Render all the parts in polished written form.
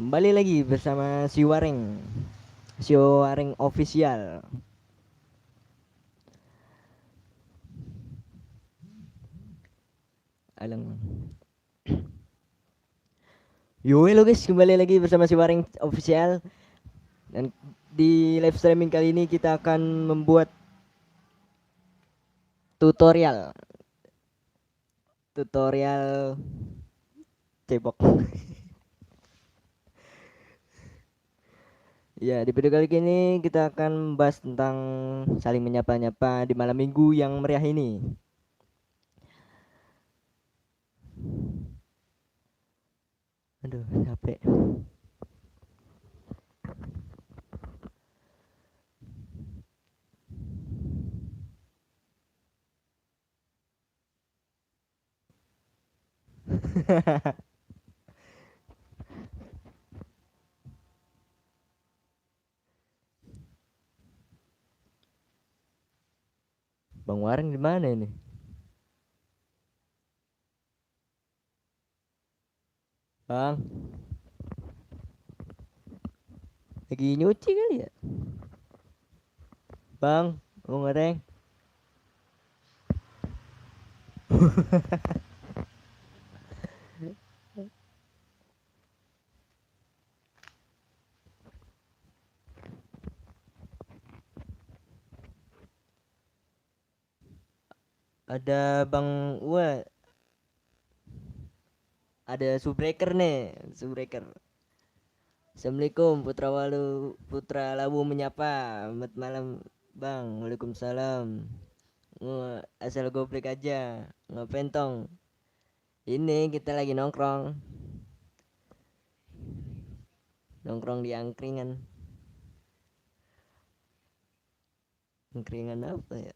Kembali lagi bersama si Wareng, si Wareng official. Alang. Yo, halo guys, kembali lagi bersama si Wareng official. Dan di live streaming kali ini kita akan membuat tutorial. Tutorial cebok. Ya, di video kali ini kita akan membahas tentang saling menyapa-nyapa di malam minggu yang meriah ini. Aduh, capek. Bang Wareng di mana ini? Bang, lagi nyuci kali ya? Bang, Bang Wareng. Ada Bang Wah, ada Subreaker nih, Subreaker. Assalamualaikum Putra Walu, Putra Lawu menyapa. Selamat malam Bang. Waalaikumsalam. Wah, asal goblek aja. Ngapain tong? Ini kita lagi nongkrong. Nongkrong di angkringan. Angkringan apa ya?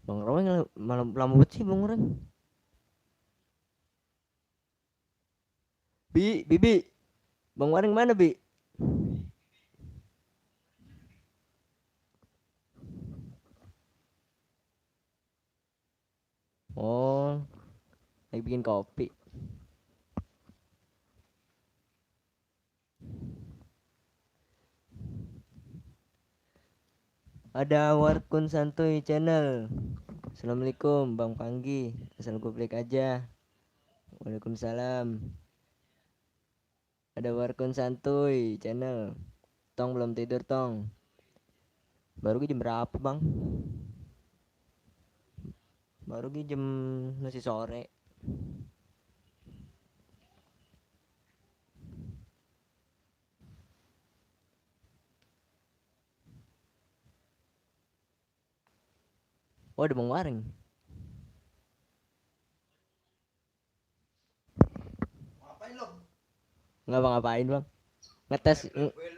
Bang Roman malam lama banget sih Bang Roman. Bibi. Bang Waring mana, Bi? Oh, lagi bikin kopi. Ada Warkun Santuy Channel. Assalamualaikum Bang Panggi. Asal goblek aja. Waalaikumsalam. Ada Warkun Santuy Channel. Tong belum tidur tong. Baru jam berapa bang? Baru jam masih sore. Oh ada Bang Waring. Ngapain lo? Nggak bang ngapain bang? Ngetes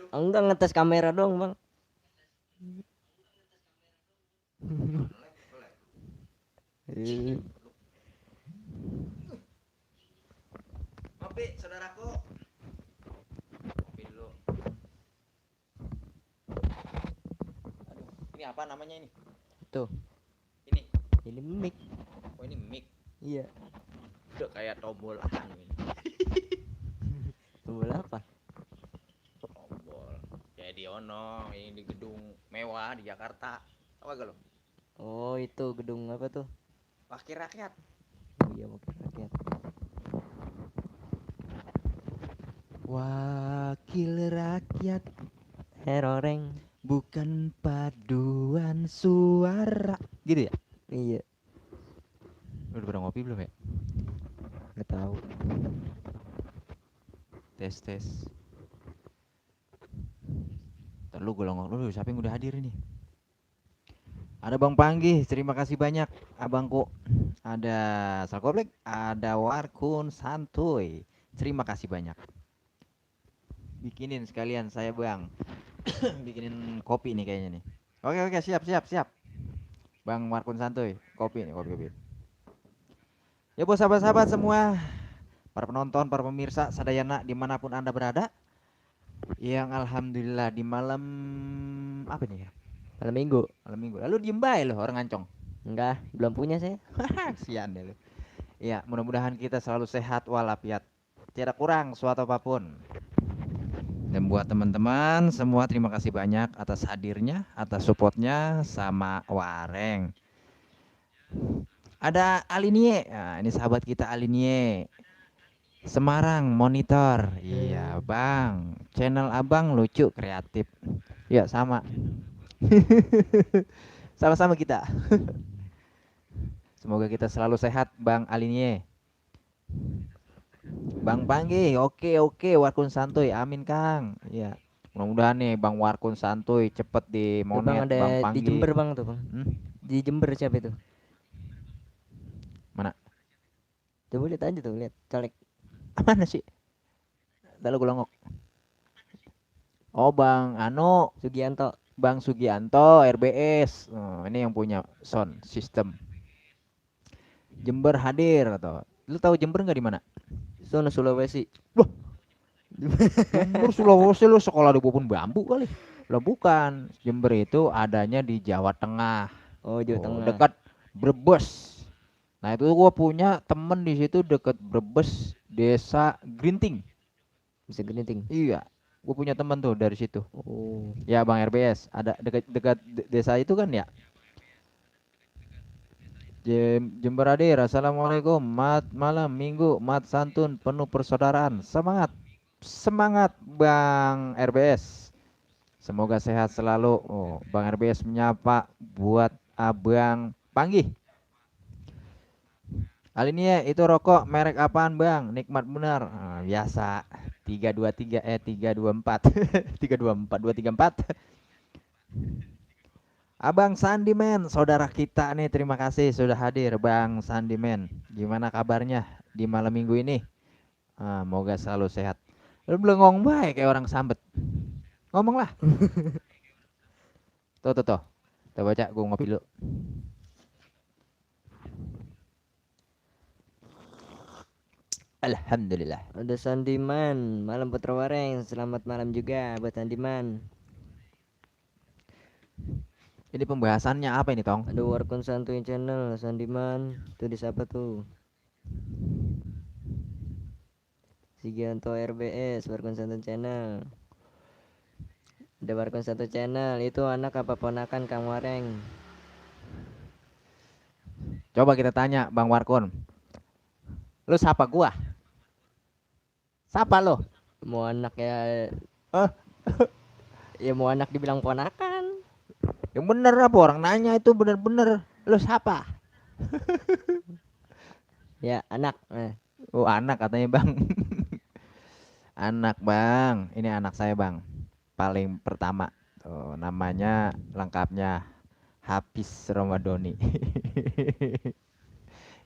enggak ngetes kamera dong bang. Eh, Ngopi, saudaraku. Ngopi dulu. Ini apa namanya ini? Tuh, Ini. ini mic. Oh, ini mic. Iya. Udah kayak tombol anu ini. Tombol apa? Tombol. Kayak di ono, ini di gedung mewah di Jakarta. Tahu gak lo? Oh itu gedung apa tuh? Wakil rakyat. Oh iya wakil rakyat. Wakil rakyat heroreng. Bukan paduan suara. Gitu ya? Iya, Lu udah pernah ngopi belum ya? nggak tahu. Tes. Ntar lu golong lu siapa yang udah hadir ini? Ada Bang Panggi, terima kasih banyak abangku. Ada Salkoblek, ada Warkun Santuy. Terima kasih banyak. Bikinin sekalian saya Bang. Bikinin kopi nih kayaknya nih. Oke, siap. Bang Warkun Santuy, kopi nih, kopi. Ya buat sahabat-sahabat semua, para penonton, para pemirsa, sadayana dimanapun anda berada, yang alhamdulillah di malam apa nih ya? Malam minggu. Malam minggu. Lalu diem bae loh orang ngancong. Enggak, belum punya saya. Sian deh lu. Iya, mudah-mudahan kita selalu sehat walafiat. Tidak kurang suatu apapun. Dan buat teman-teman semua terima kasih banyak atas hadirnya, atas supportnya sama Wareng. Ada Alinie, nah, ini sahabat kita Alinie. Semarang Monitor, iya bang. Channel abang lucu kreatif. Ya sama. Sama-sama kita. Semoga kita selalu sehat Bang Alinie. Bang Panggi, oke Warkun Santuy, amin Kang. Iya. Mudah-mudahan nih Bang Warkun Santuy cepet di Tuh bang, monet ada Bang di Panggi. Jember bang tuh bang. Hmm? Di Jember siapa itu? Mana? Coba lihat aja tuh, lihat caleg. Mana sih? Lalu gue longok. Oh Bang Anu, Sugianto. Bang Sugianto RBS. Oh, ini yang punya sound system. Jember hadir atau lu tahu Jember nggak di mana? Sono Sulawesi. Jember Sulawesi lu sekolah di Bupun Bambu kali. Lah bukan. Jember itu adanya di Jawa Tengah. Oh, Jawa Tengah. Dekat Brebes. Nah, itu gua punya temen di situ dekat Brebes, Desa Grinting. Bisa geniting. Iya. Gua punya temen tuh dari situ. Oh. Ya, Bang RBS, ada dekat desa itu kan ya? Jember hadir. Assalamualaikum. Malam Minggu, mat santun penuh persaudaraan. Semangat. Semangat Bang RBS. Semoga sehat selalu. Oh, Bang RBS menyapa buat Abang Panggi. Alinia itu rokok merek apaan Bang? Nikmat bener. Ah, biasa. 323 324 324 234. Abang Sandiman, saudara kita nih, terima kasih sudah hadir Bang Sandiman. Gimana kabarnya di malam minggu ini? Moga selalu sehat. Lu belum baik kayak orang sambet. Ngomong lah. Tuh. Tuh baca, gue ngopi dulu. Alhamdulillah. Ada Sandiman, malam Putra Wareng. Selamat malam juga buat Sandiman. Ini pembahasannya apa ini, Tong? Ada Warkon Santuy channel, Sandiman. Tuh di siapa tuh? Sugianto RBS, Warkon Santuy channel. Ada Warkon Santuy channel. Itu anak apa ponakan Kang Wareng? Coba kita tanya Bang Warkon. Lu siapa gua? Siapa lo? Mau anak ya? Hah? Ya mau anak dibilang ponakan. Yang bener apa orang nanya itu bener-bener. Lu siapa? Ya anak. Oh anak katanya Bang. Anak Bang. Ini anak saya Bang. Paling pertama. Tuh, namanya lengkapnya Hafiz Ramadhani.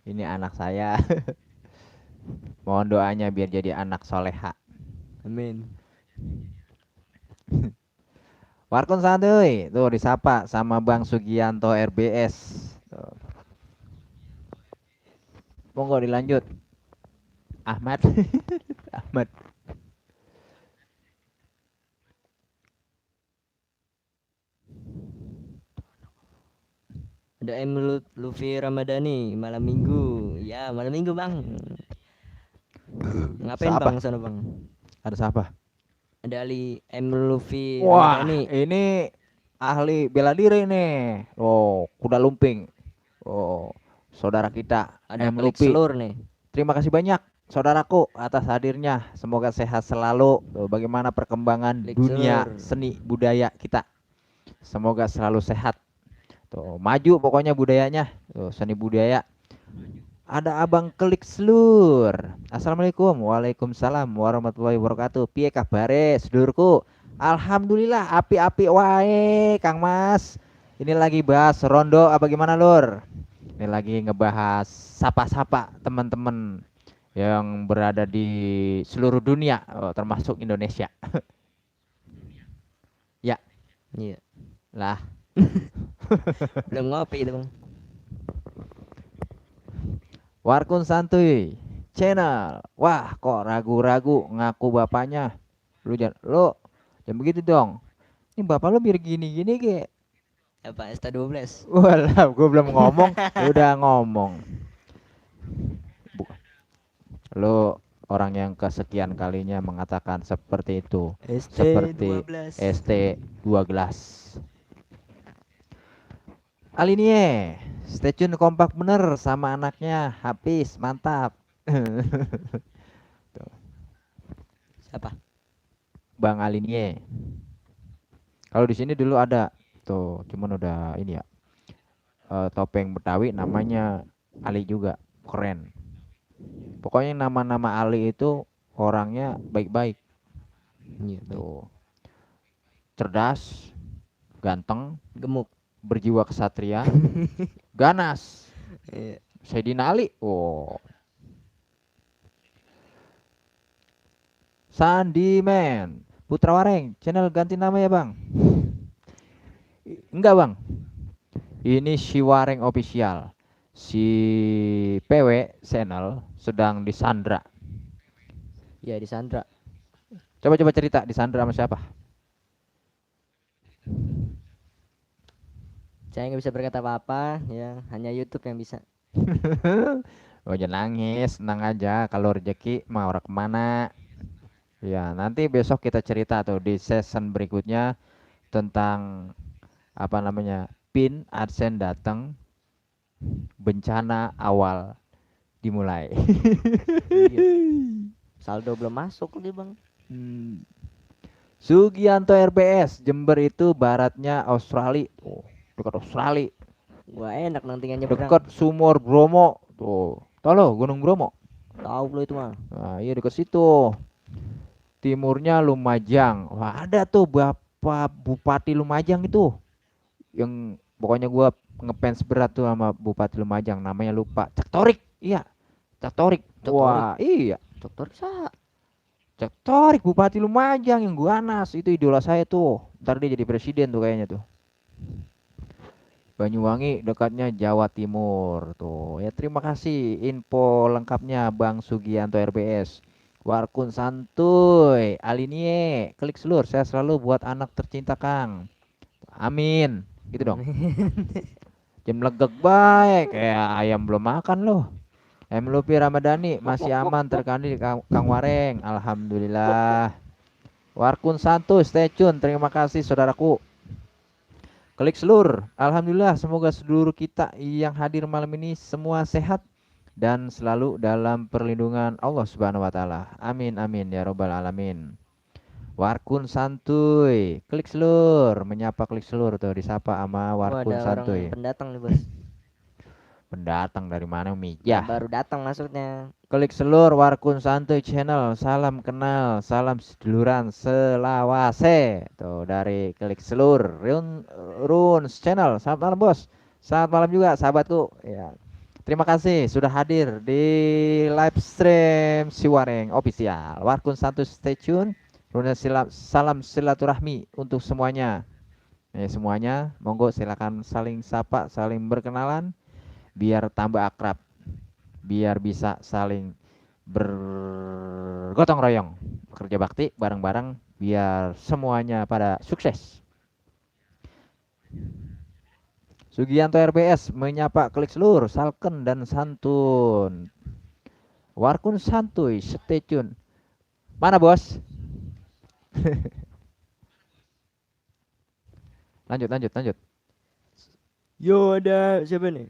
Ini anak saya. Mohon doanya biar jadi anak soleha. Amin. Warkon santuy tuh disapa sama Bang Sugianto RBS. Tuh. Monggo dilanjut. Ahmad. Ahmad. Ada M Luffy Ramadhani malam minggu. Ya malam minggu bang. Ngapain Siapa? bang sana bang? Ada siapa? Ada Ali M Luffy Wah, Ramadhani. ini ahli bela diri nih. Oh, kuda lumping. Oh, saudara kita Ada M klik Lupi. selur nih. Terima kasih banyak saudaraku atas hadirnya. Semoga sehat selalu. Tuh, bagaimana perkembangan Klik dunia selur. seni budaya kita. Semoga selalu sehat. Tuh, maju pokoknya budayanya. Tuh, seni budaya. Ada Abang Klik Selur. Assalamualaikum. Waalaikumsalam warahmatullahi wabarakatuh. Piye kabare sedulurku? Alhamdulillah api-api wae Kang Mas. Ini lagi bahas rondo apa gimana Lur? Ini lagi ngebahas sapa-sapa teman-teman yang berada di seluruh dunia, termasuk Indonesia. Ya, Iya. lah. Belum ngopi itu bang. Warkun Santuy channel. Wah, kok ragu-ragu ngaku bapaknya. Lu jangan begitu dong. Ini bapak lu biar gini-gini ke. Apa ST12? Walah, gue belum ngomong, lu udah ngomong. Bu- Lu orang yang kesekian kalinya mengatakan seperti itu. Seperti ST12. ST12. Alinie, stay tune kompak bener sama anaknya. Habis, mantap. Tuh, Siapa? Bang Alinie. Kalau di sini dulu ada tuh, cuman udah ini ya. Topeng Betawi namanya Ali juga, keren. Pokoknya nama-nama Ali itu orangnya baik-baik Iya, baik. tuh, cerdas, ganteng, Gemuk. berjiwa kesatria, ganas. Iya. Sayyidina Ali, oh, Sandiman, Putra Wareng, channel ganti nama ya bang? Enggak bang, ini si Wareng official. Si PW channel sedang disandra. Ya di Sandra. Coba-coba cerita disandra sama siapa? Saya nggak bisa berkata apa-apa, ya hanya YouTube yang bisa. Oh jangan nangis, tenang aja. Kalau rezeki mau orang kemana? Ya nanti besok kita cerita tuh di season berikutnya tentang apa namanya pin AdSense datang, bencana awal dimulai. Iya. Saldo belum masuk lagi bang. Hmm. Sugianto RBS Jember itu baratnya Australia. Oh, dekat Australia, Wah enak nanti nyebrang. dekat Sumur Bromo. Tuh, tahu lo Gunung Bromo? Tahu lo itu mah. Nah, iya dekat situ. Timurnya Lumajang. Wah, ada tuh Bapak Bupati Lumajang itu. Yang pokoknya gua ngefans berat tuh sama Bupati Lumajang, namanya lupa. Cak Torik. Iya, Cak Torik. Cok Torik. Wah, iya. Cok Torik sah. Cak Torik Bupati Lumajang yang gua anas itu idola saya tuh. Ntar dia jadi presiden tuh kayaknya tuh. Banyuwangi dekatnya Jawa Timur tuh. Ya terima kasih info lengkapnya Bang Sugianto RBS. Warkun santuy, Alinie, klik seluruh saya selalu buat anak tercinta Kang. Amin. Gitu dong. Jam legek baik kayak ayam belum makan loh. Ayam Lupi Ramadhani masih aman terkandil Kang Wareng. Alhamdulillah. Warkun santuy, stay tune. Terima kasih saudaraku. Klik seluruh. Alhamdulillah semoga seluruh kita yang hadir malam ini semua sehat dan selalu dalam perlindungan Allah Subhanahu wa taala. Amin amin ya robbal alamin. Warkun santuy. Klik seluruh, menyapa klik seluruh tuh disapa sama Wah Warkun ada orang santuy. pendatang nih bos. Pendatang dari mana Yang Mijah? baru datang maksudnya. Klik seluruh Warkun santuy channel. Salam kenal, salam seduluran selawase. Tuh dari klik seluruh Runs channel. Selamat malam bos. Selamat malam juga sahabatku. Ya. Terima kasih sudah hadir di live stream Siwareng official. Warkun santuy stay tune. Salam silaturahmi untuk semuanya. Semuanya, monggo silakan saling sapa, saling berkenalan biar tambah akrab, biar bisa saling bergotong royong, bekerja bakti bareng-bareng biar semuanya pada sukses. Sugianto RBS menyapa klik seluruh, salken dan santun. Warkun santuy, stay tune. Mana bos? Lanjut, lanjut, lanjut. Yo ada siapa nih?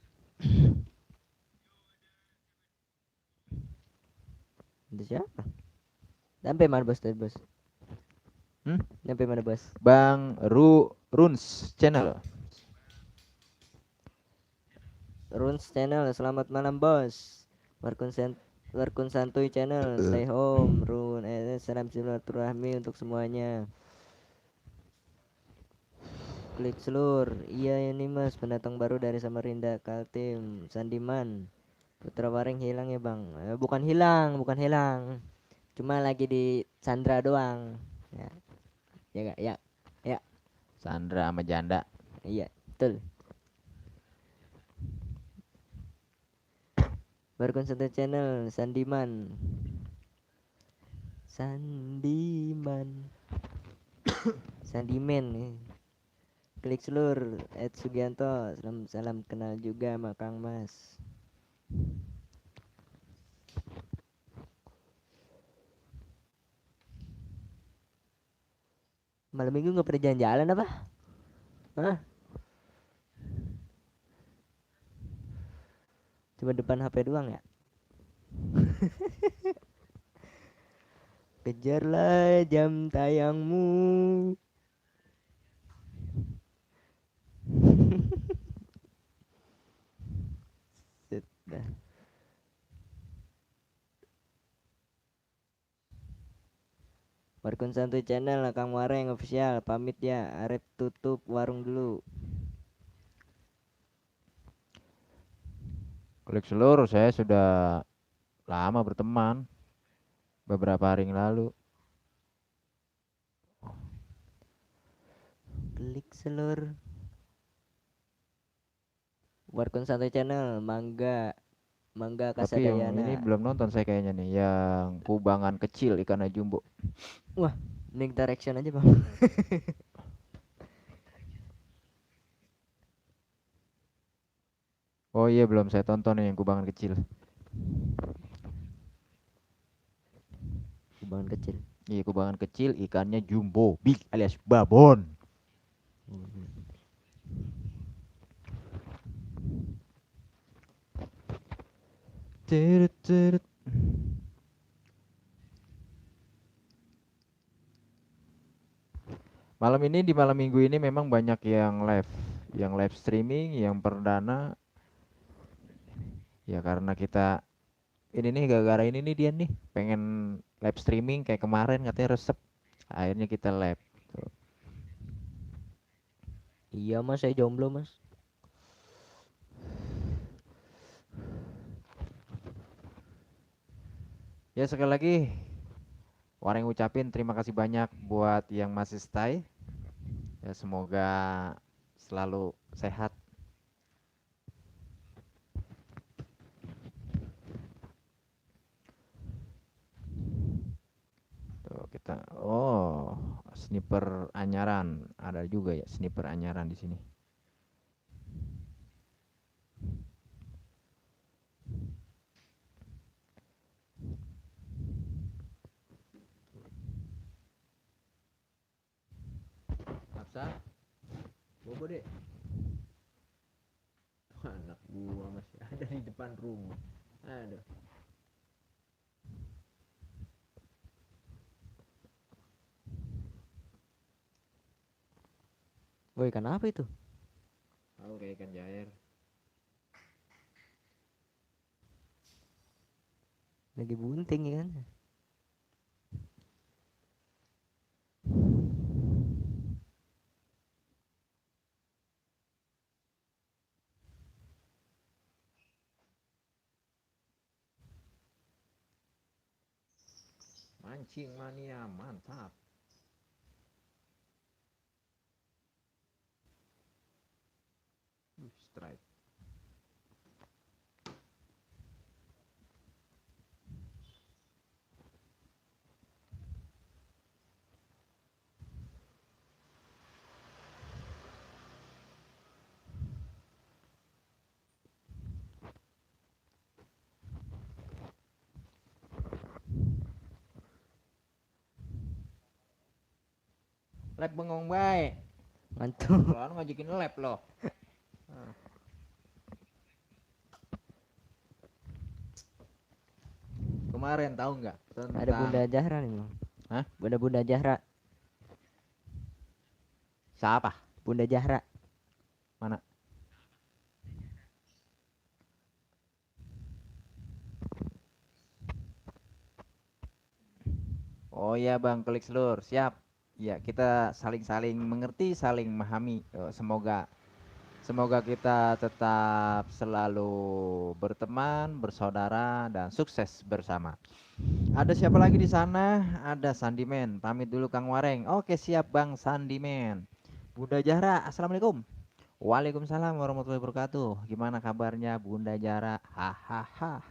Ada siapa? Sampai mana bos tadi bos? Hmm? Sampai mana bos? Bang Runs channel. Runs channel, selamat malam bos. Warkun santuy channel, stay home. Salam silaturahmi untuk semuanya. Klik selur. Iya ini mas, pendatang baru dari Samarinda, Kaltim, Sandiman. Putra Waring hilang ya bang? Bukan hilang, bukan hilang. Cuma lagi di Sandra doang. Ya, ya gak? Ya, ya, Sandra sama Janda. iya, betul. Warkun santuy channel, Sandiman. Sandiman. Sandiman. Klik Selur, Sugianto, salam kenal juga sama Kang Mas. Malam minggu nggak pernah jalan-jalan apa? Hah? Cuma depan HP doang ya? Kejarlah jam tayangmu. Set, dah. Warkun Santuy Channel, Kang Wareng official pamit ya. Arep tutup warung dulu. Klik seluruh, saya sudah lama berteman, beberapa hari yang lalu. Klik Selur. Warkun Santuy Channel, Mangga Tapi yang Kasadayana. ini belum nonton saya kayaknya nih, yang kubangan kecil ikannya jumbo. Wah, mending kita reaction aja bang. Oh iya, belum saya tonton nih yang kubangan kecil. Kubangan kecil. Iya, kubangan kecil ikannya jumbo, big alias babon. Teret, teret. Malam ini, di malam minggu ini memang banyak yang live streaming, yang perdana. Ya karena kita ini nih, gara-gara ini nih dia nih pengen live streaming kayak kemarin katanya resep. Akhirnya kita live. Tuh. Iya mas, saya jomblo mas. Ya sekali lagi Wareng ucapin terima kasih banyak buat yang masih stay. Ya semoga selalu sehat. Tuh kita, oh, sniper Anyaran ada juga ya, sniper Anyaran di sini. Hafsa, bobo deh. Anak gua masih ada di depan rumah. Aduh. Woi, ikan apa itu? Tahu kayak ikan jair. Lagi bunting ya kan? Mancing mania mantap. Strike. Lab bengong baik. Mantul. Kalau ngajakin lab loh. Kemarin tahu nggak Ada Bunda tentang Zahra nih bang. Hah? Bunda Zahra. Siapa? Bunda Zahra. Mana? Oh iya Bang, klik seluruh. Siap. Ya, kita saling-saling mengerti, saling memahami. Semoga kita tetap selalu berteman, bersaudara, dan sukses bersama. Ada siapa lagi di sana? Ada Sandimen. Pamit dulu Kang Wareng. Oke, siap Bang Sandimen. Bunda Jahra, Assalamualaikum. Waalaikumsalam warahmatullahi wabarakatuh. Gimana kabarnya Bunda Jahra? Hahaha.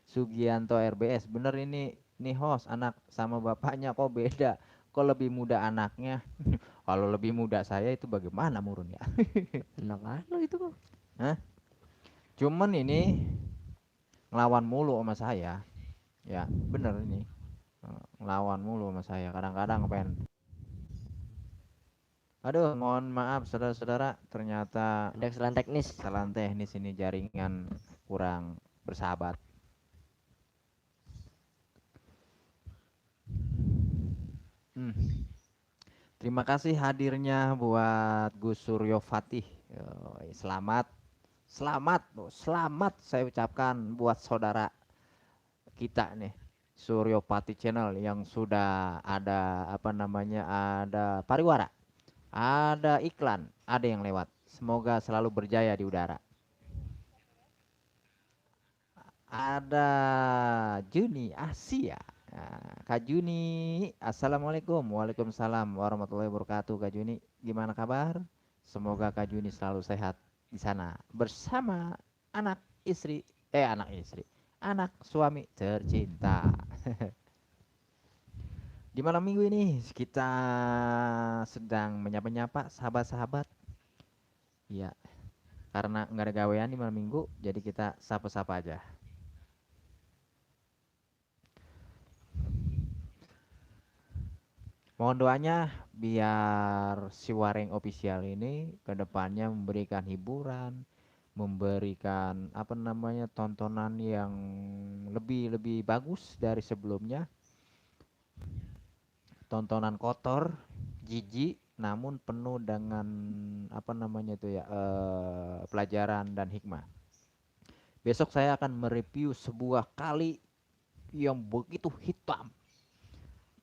Sugianto RBS. Bener ini host anak sama bapaknya kok beda. Kok lebih muda anaknya? Kalau lebih muda saya itu bagaimana Murun ya? Enak itu bang. Cuman ini ngelawan mulu sama saya. Ya, bener ini. Ngelawan mulu sama saya. Kadang-kadang pengen. Aduh, mohon maaf saudara-saudara, ternyata Ada kesalahan teknis. kesalahan teknis ini jaringan kurang bersahabat. Terima kasih hadirnya buat Gus Suryo Fatih. Selamat, selamat saya ucapkan buat saudara kita nih, Suryo Fatih Channel yang sudah ada ada pariwara, ada iklan, ada yang lewat. Semoga selalu berjaya di udara. Ada Juni Asia. Nah, Kak Juni, assalamualaikum. Waalaikumsalam warahmatullahi wabarakatuh. Kak Juni, gimana kabar? Semoga Kak Juni selalu sehat di sana bersama anak anak suami tercinta. Di malam minggu ini kita sedang menyapa-nyapa sahabat-sahabat. Ya, karena nggak ada gawean di malam minggu, jadi kita sapa-sapa aja. Mohon doanya biar si Wareng Official ini kedepannya memberikan hiburan, memberikan tontonan yang lebih bagus dari sebelumnya. Tontonan kotor, jijik, namun penuh dengan pelajaran dan hikmah. Besok saya akan mereview sebuah kali yang begitu hitam.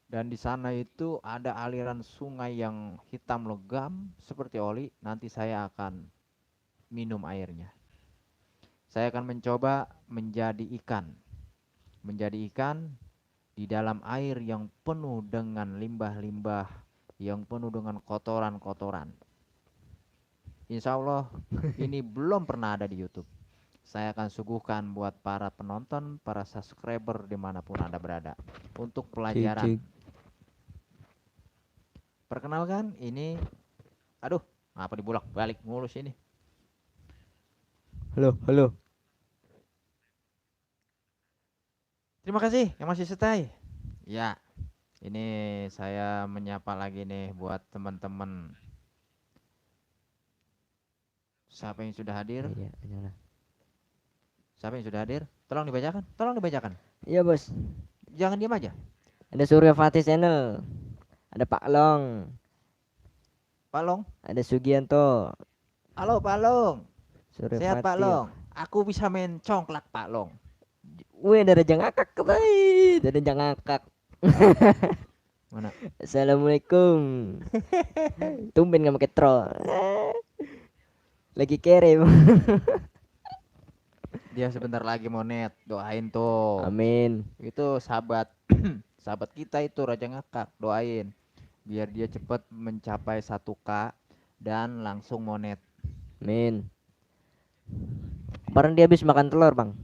Dan di sana itu ada aliran sungai yang hitam legam seperti oli. Nanti saya akan minum airnya. Saya akan mencoba menjadi ikan. Menjadi ikan di dalam air yang penuh dengan limbah-limbah, yang penuh dengan kotoran-kotoran. Insya Allah ini belum pernah ada di YouTube. Saya akan suguhkan buat para penonton, para subscriber dimanapun Anda berada. Untuk pelajaran. Perkenalkan, ini, aduh, apa dibolak balik mulu sini. Halo. Terima kasih yang masih stay. Ya, ini saya menyapa lagi nih buat teman-teman. Siapa yang sudah hadir? Iya, nyala. Siapa yang sudah hadir? Tolong dibacakan. Iya bos. Jangan diam aja. Ada Suryo Fatih Channel. Ada Pak Long. Pak Long. Ada Sugianto. Halo Pak Long. Suryo Sehat Pak Fatih. Long. Aku bisa main congklak Pak Long. Wih, ada Raja Ngakak kebaik. Ada Raja Ngakak. Mana? Assalamualaikum. Tumben gak pakai troll. Lagi kere. Dia sebentar lagi mau net. Doain tuh. Amin. Itu sahabat sahabat kita itu Raja Ngakak, doain biar dia cepat mencapai 1K dan langsung monet. Amin. Kemarin dia habis makan telur bang.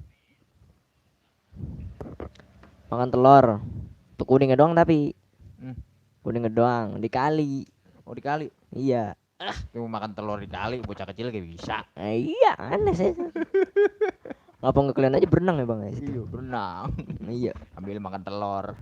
Makan telur. Tuh kuningnya doang tapi. Kuningnya doang dikali. Oh dikali? Iya. Mau makan telur dikali, bocah kecil gak bisa. Iya aneh sih. Ngapa nggak kalian aja berenang ya bang? Iya berenang. Iya. Ambil makan telur.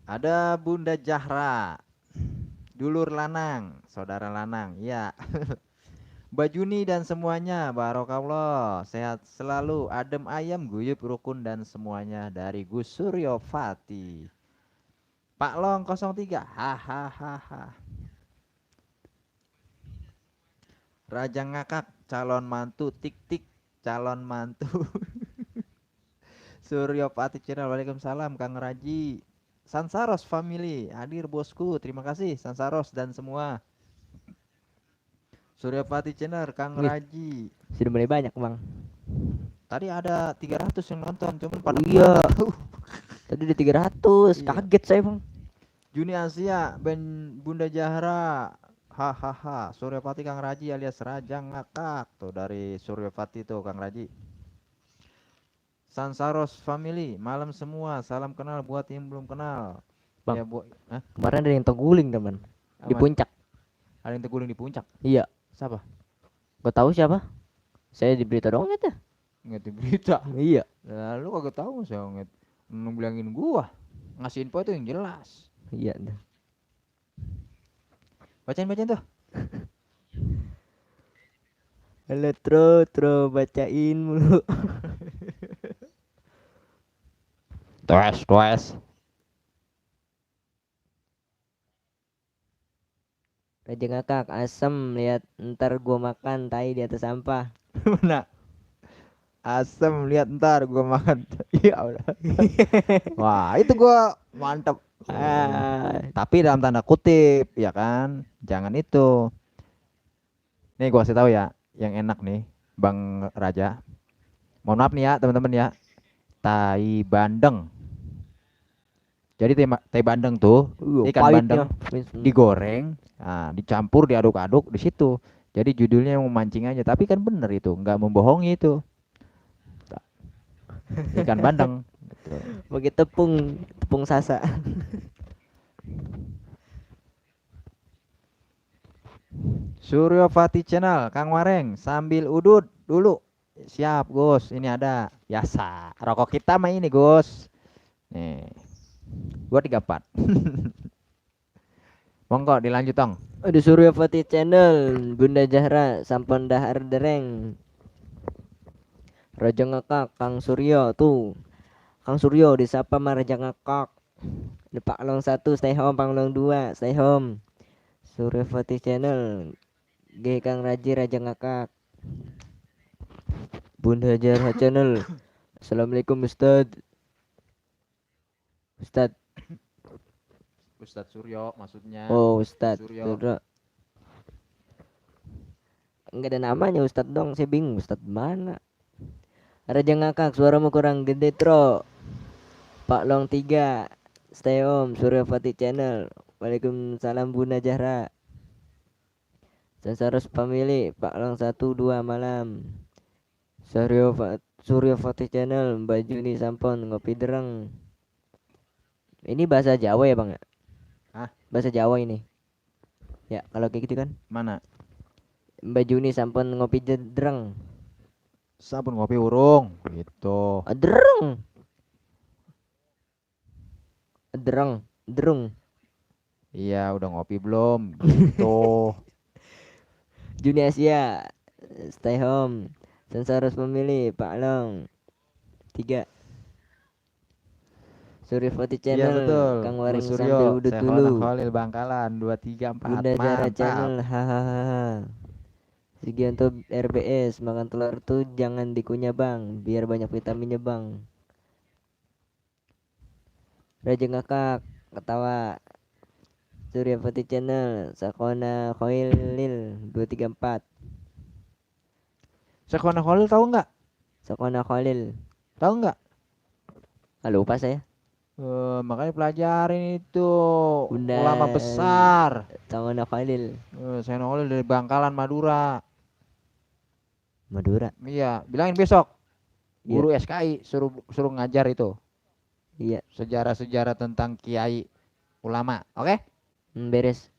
Ada Bunda Jahra, dulur lanang, saudara lanang, ya. Mbak Juni dan semuanya, barokallah, sehat selalu, adem ayam, guyup rukun dan semuanya dari Gus Suryo Fatih. Pak Long 03, hahaha. Raja Ngakak, calon mantu, tik calon mantu. Suryo Fatih Channel, waalaikumsalam Kang Raji. Sansaros family hadir bosku, terima kasih Sansaros dan semua. Suryo Fatih Channel, Kang Raji. Sudah mulai banyak bang. Tadi ada 300 yang nonton, cuman pada iya. Tadi ada 300, iya. Kaget saya bang. Juni Asia, Bunda Jahra, Hahaha, Suryapati Kang Raji alias Raja Ngakak tuh dari Suryapati tuh Kang Raji. Sansaros Family, malam semua, salam kenal buat yang belum kenal. Bang. Ya bu, Hah? Kemarin ada yang terguling teman di Aman. puncak. Ada yang terguling di puncak. Iya. Siapa? Gak tahu siapa. Saya di berita doang itu. Nggak di berita. Iya. Nah, lu kagak tahu sih nget. Bilangin gua. Ngasih info itu yang jelas. Iya. Bacain tuh. Halo tro bacain mulu. Tes. Raja ngakak asem lihat ntar gua makan tai di atas sampah. Mana? Asem lihat ntar gua makan. Iya udah. Wah, itu gua mantap. Tapi dalam tanda kutip, ya kan? Jangan itu. Nih gua kasih tahu ya, yang enak nih, Bang Raja. Mohon maaf nih ya, teman-teman ya. Tai bandeng. Jadi tai bandeng tuh, ikan bandeng digoreng, nah, dicampur, diaduk-aduk di situ. Jadi judulnya yang memancing aja, tapi kan bener itu, nggak membohongi itu. Ikan bandeng. Gitu. Pakai tepung sasa. Suryopati Channel, Kang Wareng, sambil udut dulu. Siap, Gus. Ini ada biasa. Rokok kita mah ini, Gus. Nih. Gua 34. Monggo dilanjut, Tong. Ada Suryapati Channel, Bunda Zahra, Sampon Dahar Dereng. Raja ngakak, Kang Suryo tuh. Kang Suryo disapa sama Raja ngakak. Di Paklong 1 stay home, Paklong 2 stay home. Suryapati Channel, G Kang Raji Raja ngakak. Bunda Zahra Channel. Assalamualaikum Ustad. Ustadz Suryo maksudnya. Oh Ustad Suryo. Enggak ada namanya Ustad dong, saya bingung Ustad mana. Raja ngakak, suaramu kurang gede tro. Pak Long 3 stay home, Suryapati Channel. Waalaikumsalam Bunda Zahra. Sansaros Family, Pak Long 1-2 malam. Suryapati Channel, Mbak Juni Sampon, Ngopi Dereng. Ini bahasa Jawa ya bang ya? Hah? Bahasa Jawa ini. Ya kalau kayak gitu kan. Mana? Mbak Juni Sampon, Ngopi Dereng. Sabun kopi urung gitu. Dereng. Derung. Iya, udah ngopi belum? Gitu. Juni Asia, stay home. Sansaros Family, Pak Long 3. Suryapati Iya Channel, betul. Kang Gus Waring Suryo, sambil udut Sekhona dulu. Khalil Bangkalan 234. Bunda Zara Mantap. Channel, hahaha. Sugianto RBS, makan telur tuh jangan dikunyah bang, biar banyak vitaminnya bang. Raja ngakak, ketawa. Suryapati Channel, Sakona Khalil 234. Sekhona Khalil tahu nggak? Sakona Khalil, Tahu nggak? lupa saya. Makanya pelajarin itu. Bunda Ulama besar. Sakona Khalil, Sekhona Khalil dari Bangkalan Madura. Madura. Iya, bilangin besok. Iya. Guru SKI suruh ngajar itu. Iya, Sejarah-sejarah tentang kiai ulama. Oke? beres.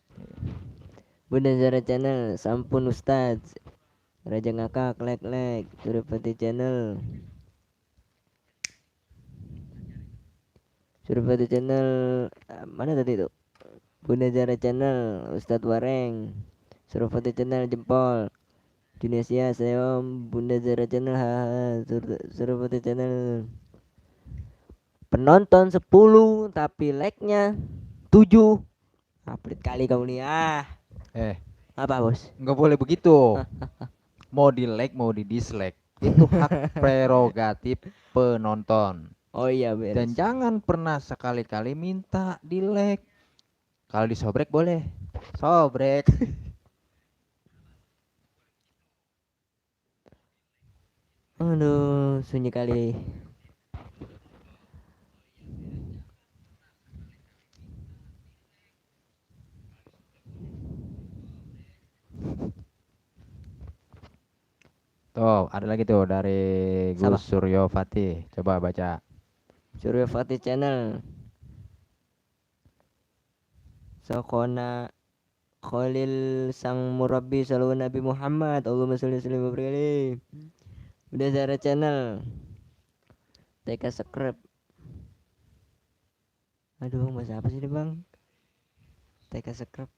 Bunda Zara Channel, sampun Ustadz. Raja ngakak, like. Suryapati Channel. Mana tadi itu? Bunda Zara Channel, Ustadz Wareng. Suryapati Channel jempol. Indonesia saya Bunda Zara Channel, Suryapati Channel. Penonton 10 tapi like-nya 7. Update kali kamu nih Apa bos? Nggak boleh begitu. Mau di like, mau di dislike. Itu hak prerogatif penonton. Oh iya beres. Dan jangan pernah sekali-kali minta di like. Kalau disobrek boleh. Sobrek. Aduh, sunyi kali. Tuh, ada lagi tuh dari Siapa? Gus Suryo Fatih. Coba baca. Surya Fatih Channel. Sokona Khalil sang murabi salawat Nabi Muhammad. Allahumma sholli wa sallim wa barik alaihi. Udah Zara Channel. TK Scrap. Aduh, bahasa apa sih ini bang? TK Scrap.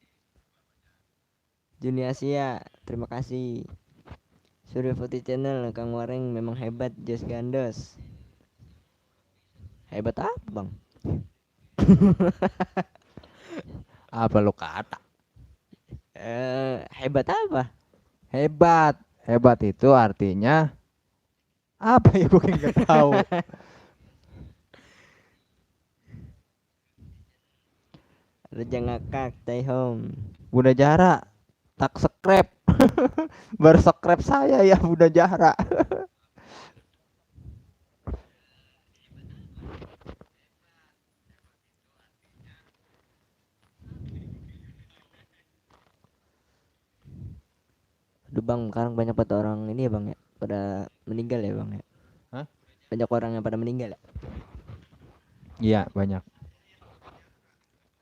Juni Asia. Terima kasih. Surya Fatih Channel. Kang Wareng memang hebat. Jos Gandos. Hebat apa bang? Apa lu kata? Hebat apa? Hebat. Hebat itu artinya apa ya, gue nggak tahu. Raja ngakak. Stay home. Bunda Jara tak scrap. Baru scrap saya ya Bunda Jara. Aduh bang, sekarang banyak banget orang ini ya bang ya, pada meninggal ya bang ya. Hah? Banyak orang yang pada meninggal ya. Iya, banyak.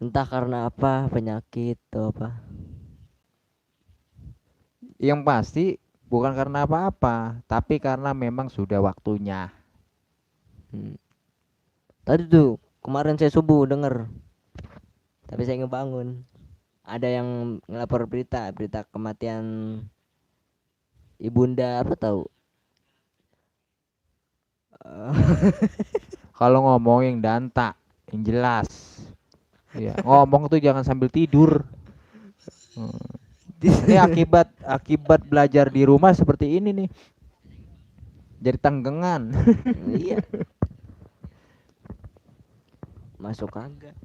Entah karena apa, penyakit atau apa. Yang pasti bukan karena apa-apa, tapi karena memang sudah waktunya. Hmm. Tadi tuh kemarin saya subuh denger, tapi saya ngebangun. Ada yang ngelapor berita kematian ibunda apa tahu? Kalau ngomong yang danta, yang jelas. Ya, ngomong tuh jangan sambil tidur. Ini akibat belajar di rumah seperti ini nih. Jadi tanggengan. Iya, masuk kagak.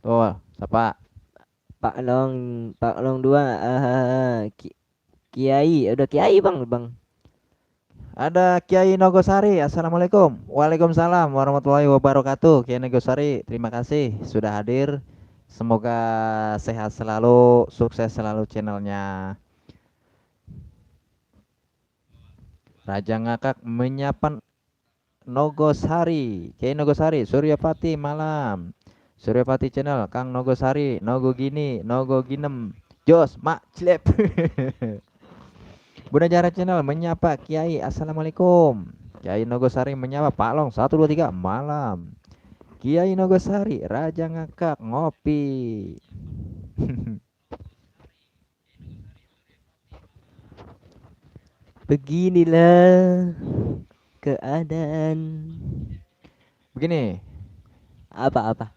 Tuh, siapa? Pak Long, Pak Long dua, Kiai, udah Kiai bang. Ada Kiai Nogosari. Assalamualaikum. Waalaikumsalam warahmatullahi wabarakatuh. Kiai Nogosari, terima kasih sudah hadir. Semoga sehat selalu, sukses selalu channelnya. Raja Ngakak menyapan Nogosari. Kiai Nogosari, Suryapati malam. Suryapati channel, Kang Nogosari, Nogo gini, Nogo ginem. Jos, mak, cilep. Bunda Jara channel menyapa Kiai. Assalamualaikum. Kiai Nogosari menyapa Pak Long 123 malam. Kiai Nogosari, Raja Ngakak ngopi. Beginilah keadaan. Begini, Apa-apa?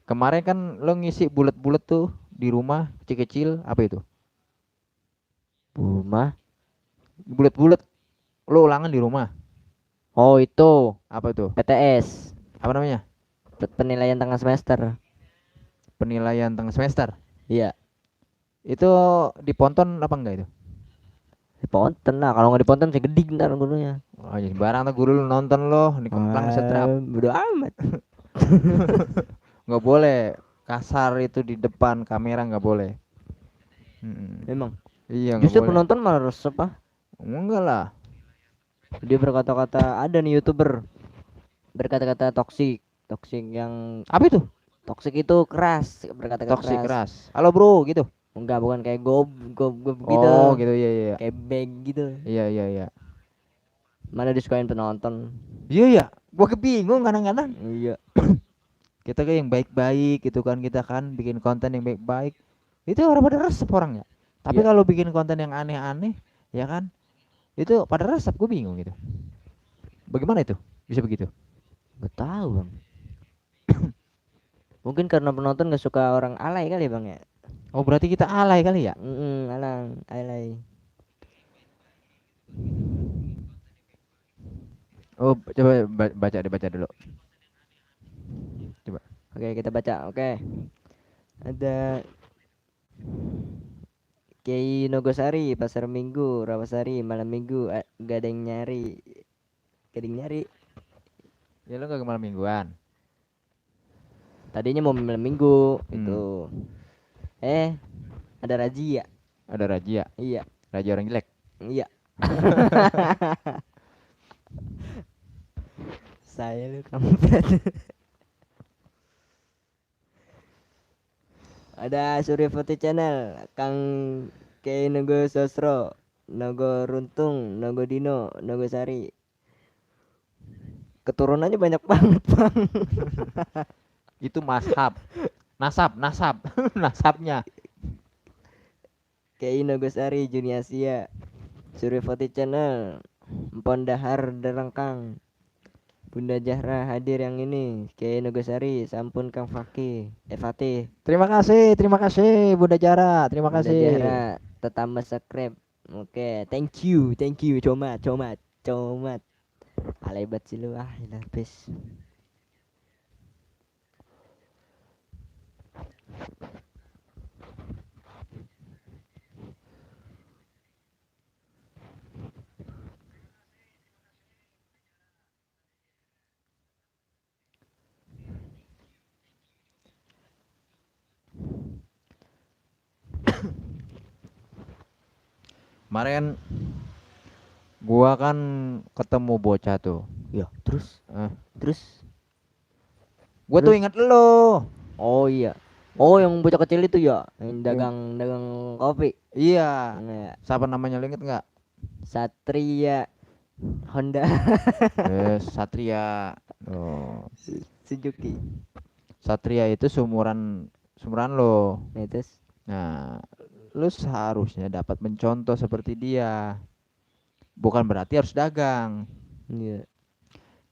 kemarin kan lo ngisi bulet-bulet tuh di rumah kecil-kecil, apa itu? Rumah. Bulet-bulet lo ulangan di rumah. Oh itu Apa itu? PTS. Apa namanya? Penilaian tengah semester. Penilaian tengah semester. Iya. Itu diponton apa enggak itu? Diponten lah. Kalau nggak diponten saya gede ntar gurunya. Oh, jadi barang tuh guru lu nonton lo di kemplang setrap. Bodo amat. Nggak boleh kasar itu di depan kamera, nggak boleh. Memang. Iya, nggak Justru boleh. penonton malah resep ah. Enggak lah. Dia berkata-kata, ada nih YouTuber berkata-kata toksik. Toksik yang Apa itu? toksik itu keras, berkata-kata Toxic keras. keras. Halo bro, gitu. Enggak, bukan kayak gob gitu. Oh, gitu, iya iya. Kayak bag gitu. Iya iya iya. Mana disukain penonton. Iya iya. Gua kebingung kadang-kadang. Iya. Kita kayak yang baik-baik gitu kan, kita kan bikin konten yang baik-baik. Itu orang pada resep orangnya. Tapi Iya. kalau bikin konten yang aneh-aneh, ya kan? Itu pada resep, gue bingung gitu. Bagaimana itu? Bisa begitu? Gak tahu bang. Mungkin karena penonton gak suka orang alay kali ya bang ya. Oh, berarti kita alay kali ya? Alang, alay. Oh, coba baca dulu. Coba. Oke kita baca. Oke. Ada Kiai Nogosari, Pasar Minggu, Rawasari, Malam Minggu, gak ada yang nyari. Gak ada yang nyari. Ya lu gak malam mingguan. Tadinya mau malam Minggu itu. Hmm. Ada razia. Ada razia. Iya, Razia orang jelek. iya. Saya lu kampret. Ada Surya Putih Channel, Kang Kiai Nogo Sosro, Nogo Runtung, Nogo Dino, Nogo Sari. Keturunannya banyak banget, Bang. Itu mashab. Nasab. Nasabnya. Kiai Nogo Sari, Juniasia, Surya Putih Channel, Empon Dahar Derengkang, Bunda Jahra hadir yang ini, Kiai Nogosari, sampun Kang Fakih, Fatih, Terima kasih Bunda Jara. Terima Bunda kasih. Jahra, tetamba subscribe. Oke, thank you, comat. Alebat sih lu habis. Kemarin gua kan ketemu bocah tuh. Ya, terus, Eh, gua tuh Terus? inget lo. oh iya, oh yang bocah kecil itu ya, yang Yang- dagang kopi. Iya. Nah, Siapa namanya lo inget nggak? Satria Honda Satria. Oh. Suzuki. Satria itu sumuran lo. Nah, terus, Nah, lu seharusnya dapat mencontoh seperti dia. Bukan berarti harus dagang. iya,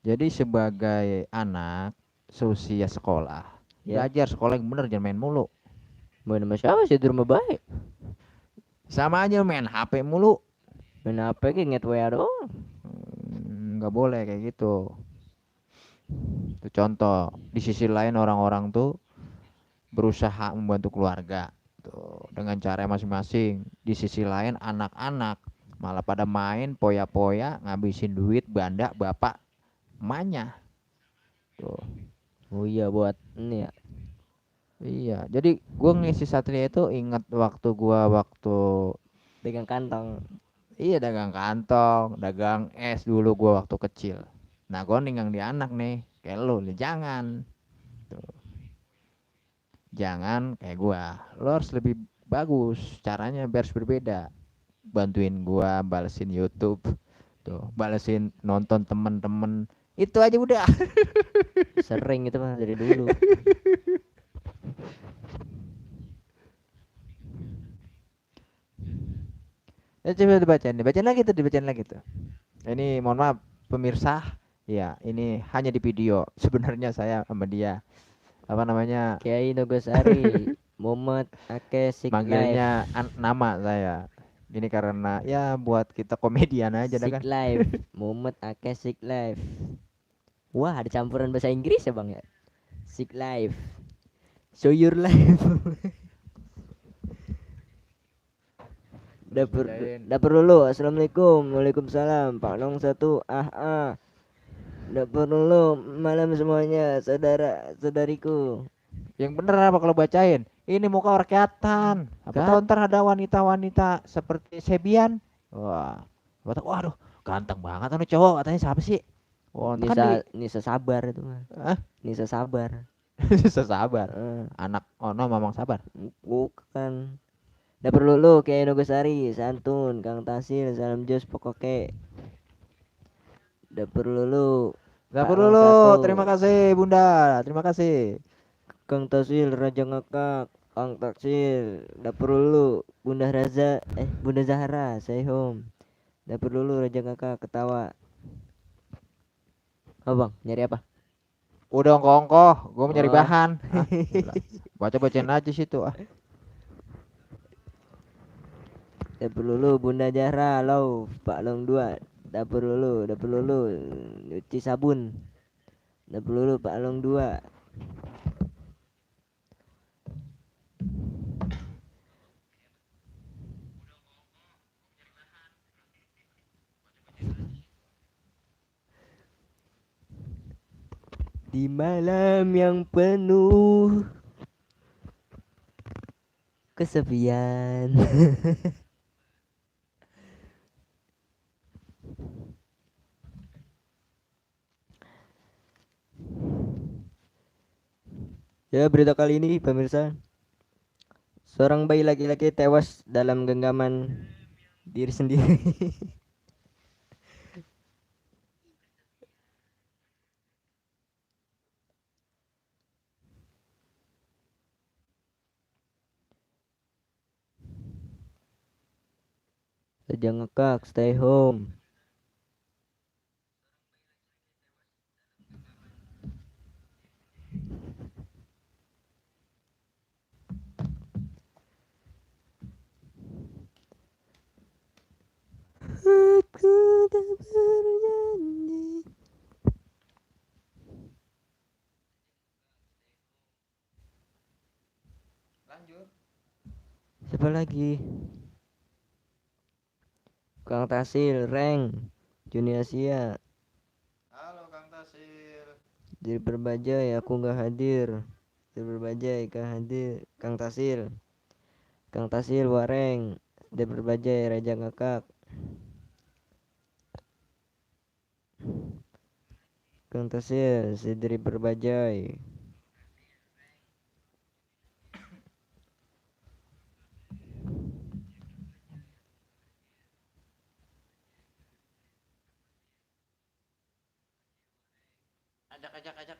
Jadi sebagai anak seusia sekolah, ya. belajar sekolah yang bener, jangan main mulu. Main sama siapa sih di rumah baik? Sama aja main HP mulu. Main apa kayak nget WA doang. Nggak boleh kayak gitu. Itu contoh. Di sisi lain orang-orang tuh berusaha membantu keluarga tuh dengan cara masing-masing. Di sisi lain anak-anak malah pada main poya-poya ngabisin duit banda bapak emaknya tuh. Oh iya buat ini ya. Iya, jadi gua ngisi Satria itu ingat waktu Pegang kantong. iya dagang kantong, dagang es dulu gua waktu kecil. Nah, gua ninggang di anak nih, kayak lu, jangan. Tuh. Jangan kayak gua. Lo harus lebih bagus, caranya biar harus berbeda. Bantuin gua balesin YouTube, tuh, balesin nonton temen-temen. Itu aja udah. Sering itu mah dari dulu. Ya coba dibacain lagi tuh. Ini mohon maaf pemirsa, ya ini hanya di video. Sebenarnya saya sama dia apa namanya Kiai Nogosari, Muhammad Ake Sik manggilnya Life. nama saya. Ini karena ya buat kita komedian aja dah Sik kan. Life, Muhammad Ake Sik Life. Wah, ada campuran bahasa Inggris ya, Bang ya? Sik Life. Show your life. Dapur dulu. Assalamualaikum. Waalaikumsalam. Pak Nong satu. Dapur dulu. Malam semuanya, saudariku. Yang bener apa kalau bacain? Ini muka rakyatan. Apa tahu ntar ada wanita-wanita seperti Sebian. Wah, apa tahu, waduh, ganteng banget anu cowok, katanya siapa sih? Oh, ntar kan Nisa sabar itu mah. Hah? Nisa sabar. Sabar. Eh, Anak Ono Mamang Sabar. bukan. Dapur dulu kayak Nogosari, santun, Kang Tasil, salam jos pokoke. Dapur dulu. Dapur Pak Nong dulu. satu. Terima kasih Bunda. Terima kasih. Kang Tasil, Raja Ngakak, Kang Taksil. Dapur dulu, Bunda Zahra, say home. Dapur dulu, Raja Ngakak, ketawa. Bang, nyari apa? Udah ongkoh, gue mau nyari Oh. bahan. Baca-bacain aja situ ah. Dapur dulu, Bunda Zahra, halo, Pak Long 2. Dapur dulu, nyuci sabun. Dapur dulu, Pak Long 2. Di malam yang penuh kesepian. Ya, berita kali ini pemirsa, seorang bayi laki-laki tewas dalam genggaman diri sendiri. Jangan ngekak, stay home. Aku tak berjanji. Lanjut. Siapa lagi? Kang Tasil, Reng, Juni Asia, Halo Kang Tasil. Diri Berbajai, aku nggak hadir. Diri Berbajai, Kang Tasil, Wareng, Diri Berbajai, Raja Ngakak, Kang Tasil, si Diri Berbajai. Ajak.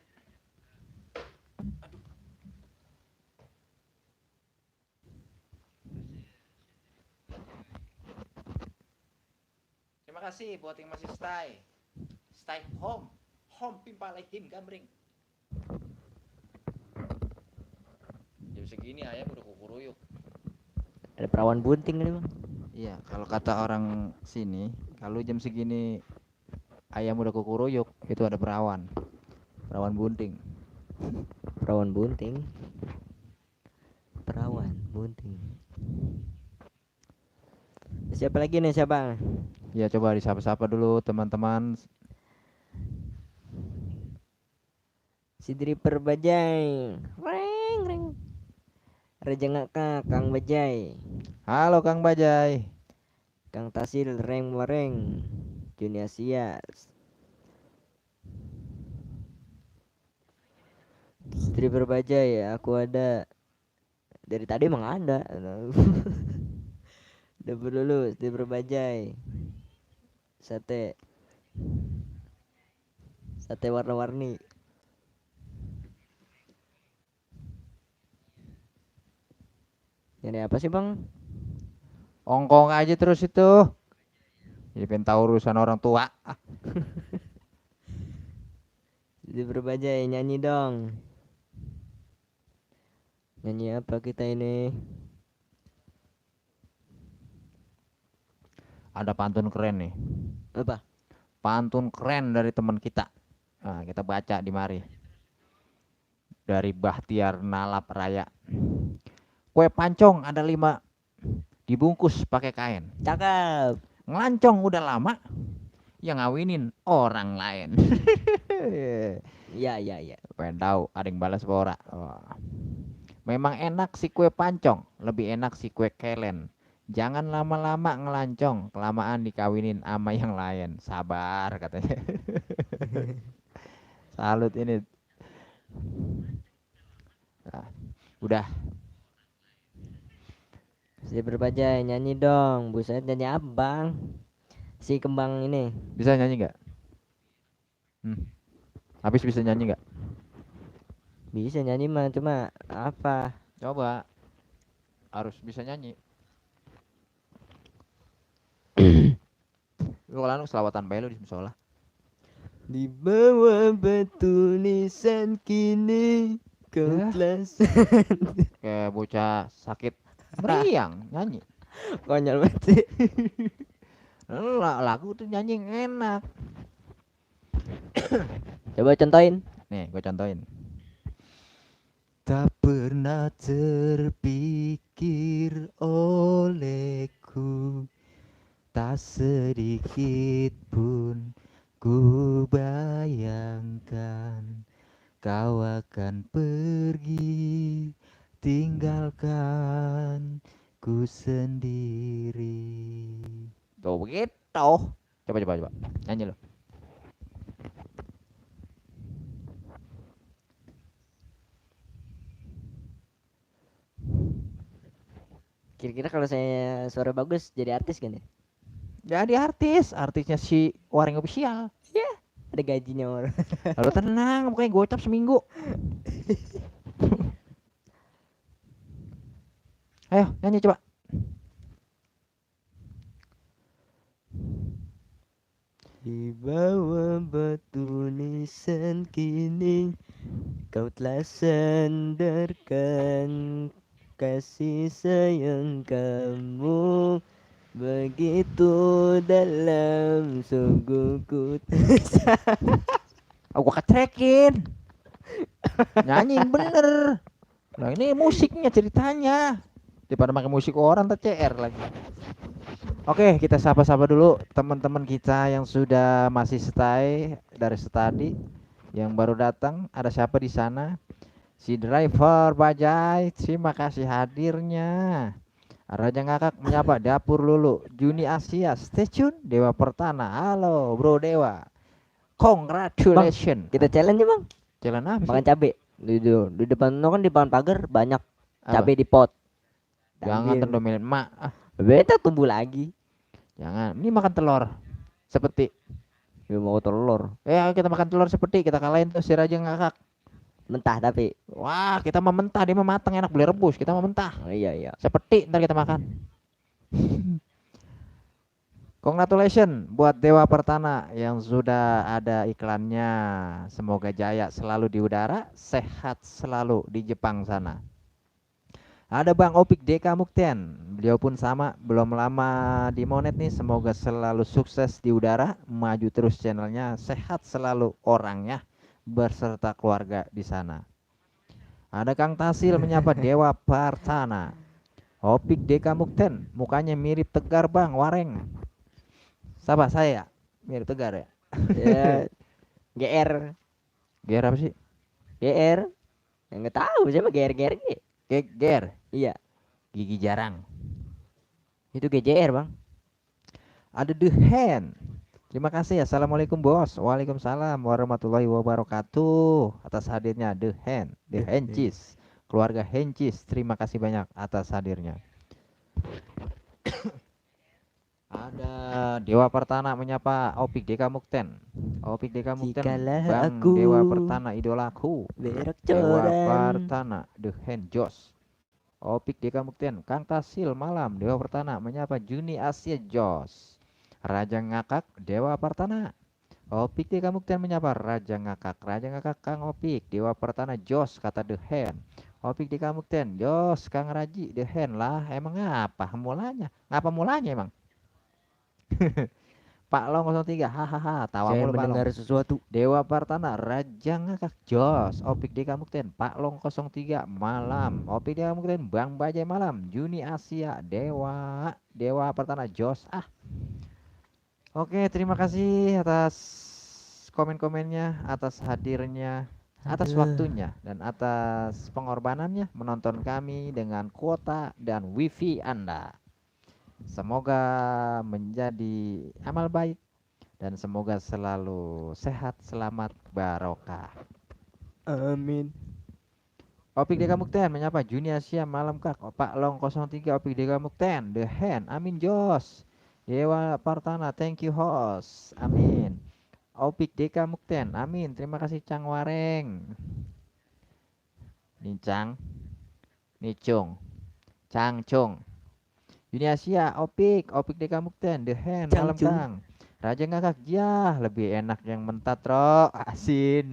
Aduh. Terima kasih buat yang masih stay. Stay home. Home pimpalehin gambring. Jam segini ayam udah kukuruyuk. Ada perawan bunting nih bang. Iya, kalau kata orang sini, kalau jam segini ayam udah kukuruyuk, itu ada perawan. Perawan bunting. Perawan bunting. Perawan bunting. Siapa lagi nih siapa? Ya coba disapa-sapa dulu teman-teman. Sidri Perbajai. Reng reng. Raja Ngakak, Kang Bajai, Halo Kang Bajai. Kang Tasil, Reng Wareng, Juni Asia. Sidri Perbajai, aku ada. Dari tadi emang ada. Udah dulu, Sidri Perbajai. Sate. Sate warna-warni. Ini apa sih bang? Ongkong aja terus itu. Jadi pengen tahu urusan orang tua. Sidri Perbajai, nyanyi dong. Nyanyi apa kita ini? Ada pantun keren nih. Apa? Pantun keren dari teman kita. Nah, kita baca di mari. Dari Bahtiar Nalap Raya. Kue pancong ada 5, dibungkus pakai kain. Cakep. Ngelancong udah lama, yang ngawinin orang lain. Ya ya ya. Pengen tahu ada yang balas pora. Wah. Memang enak si kue pancong, lebih enak si kue kelen. Jangan lama-lama ngelancong, kelamaan dikawinin ama yang lain. Sabar katanya. Salut ini. Nah, udah. Sidri Perbajai, nyanyi dong. Buset, nyanyi apa bang? Si kembang ini. Bisa nyanyi nggak? Habis bisa nyanyi nggak? Bisa nyanyi mah, cuma apa? Coba. Harus bisa nyanyi. Lu kalau selawatan bae lu di musola. Di bawah batu nisan kini kau Ya. telah Kayak bocah sakit meriang nyanyi. konyol banget sih. Lagu tuh nyanyi yang enak. Coba contohin. Nih, gue contohin. Tak pernah terpikir olehku, tak sedikit pun ku bayangkan kau akan pergi, tinggalkan ku sendiri. Tuh begitu. Coba. Nyanyi lo. Kira-kira kalau saya suara bagus jadi artis kan ya? Jadi artisnya si Waring Official. Ya, ada gajinya orang. Lalu tenang, pokoknya gocap seminggu. Ayo nyanyi coba. Di bawah batu nisan kini kau telah sandarkan kasih sayang kamu begitu dalam, sungguh ku Oh, gua kecerekin. Nyanyiin bener. Nah ini musiknya ceritanya. Daripada pakai musik orang TCR lagi. Oke, kita sapa-sapa dulu teman-teman kita yang sudah masih stay dari tadi, yang baru datang. Ada siapa di sana? Si driver bajai, terima kasih hadirnya. Raja Ngakak menyapa dapur lulu. Juni Asia, stay tune. Dewa Pertana, halo bro Dewa. Congratulations. kita challenge ya bang, Jalan apa makan sih? cabe di depan no kan, di depan pagar banyak Apa? cabe di pot. Jangan Ambil. tendomelin mak. Beta tumbuh lagi. Jangan. Ini makan telur. Seperti. Ya mau telur Ayo kita makan telur seperti. Kita kalahin tuh si Raja Ngakak. mentah tapi. Wah, kita mau mentah, dia mau matang enak boleh rebus. Kita mau mentah. Oh, iya. Seperti ntar kita makan. Congratulations buat Dewa Pertana yang sudah ada iklannya. Semoga jaya selalu di udara, sehat selalu di Jepang sana. Ada Bang Opik Deka Mukten, beliau pun sama, belum lama di Monet nih. Semoga selalu sukses di udara, maju terus channelnya, sehat selalu orangnya berserta keluarga di sana. Ada Kang Tasil menyapa Dewa Partana. Opik Deka Mukten, mukanya mirip Tegar Bang Wareng. Siapa saya? Mirip Tegar ya? Ya, GR. GR apa sih? GR. Yang nggak tahu siapa GR. GR, Iya, gigi jarang. itu GJR bang. Ada The Hand. Terima kasih. Assalamualaikum bos. Waalaikumsalam warahmatullahi wabarakatuh. Atas hadirnya The Hand, The Hencis, keluarga Hencis. Terima kasih banyak atas hadirnya. Ada Dewa Pertana menyapa Opik Deka Mukten. Opik Deka Mukten, Jikalau Bang aku Dewa Pertana idolaku. Berak Dewa coran. Pertana The Hand Jos. Opik Deka Mukten, Kang Tasil malam. Dewa Pertana menyapa Juni Asia Jos. Raja Ngakak Dewa Pertana. Opik Deka Mukten menyapa Raja Ngakak. Raja Ngakak Kang Opik Dewa Pertana Jos, kata The Hand. Opik Deka Mukten Jos Kang Raji The Hand lah. Emang apa mulanya? Ngapa mulanya emang? Pak Long 03, hahaha, tawa Saya mulu Pak Long. mendengar sesuatu. Dewa Partana, Raja Ngakak Jos, Opik Deka Mukten, Pak Long 03 malam, Opik Deka Mukten, Bang Bajai malam, Juni Asia, Dewa Partana Jos. Oke, terima kasih atas komen-komennya, atas hadirnya, atas waktunya, dan atas pengorbanannya menonton kami dengan kuota dan wifi Anda. Semoga menjadi amal baik dan semoga selalu sehat, selamat, barokah. Amin. Opik Deka Mukten menyapa Juni Asia malam kak. Pak Long 03 Opik Deka Mukten The Hand. Amin Jos. Dewa Partana, thank you host. Amin. Opik Deka Mukten, amin. Terima kasih Cang Wareng. Nincang, Nicung, Cang Cung. Juni Asia, Opik Deka Mukten, The Hand, malam Cangcung. Kang. Raja Ngakak, ya lebih enak yang mentah tro, asin.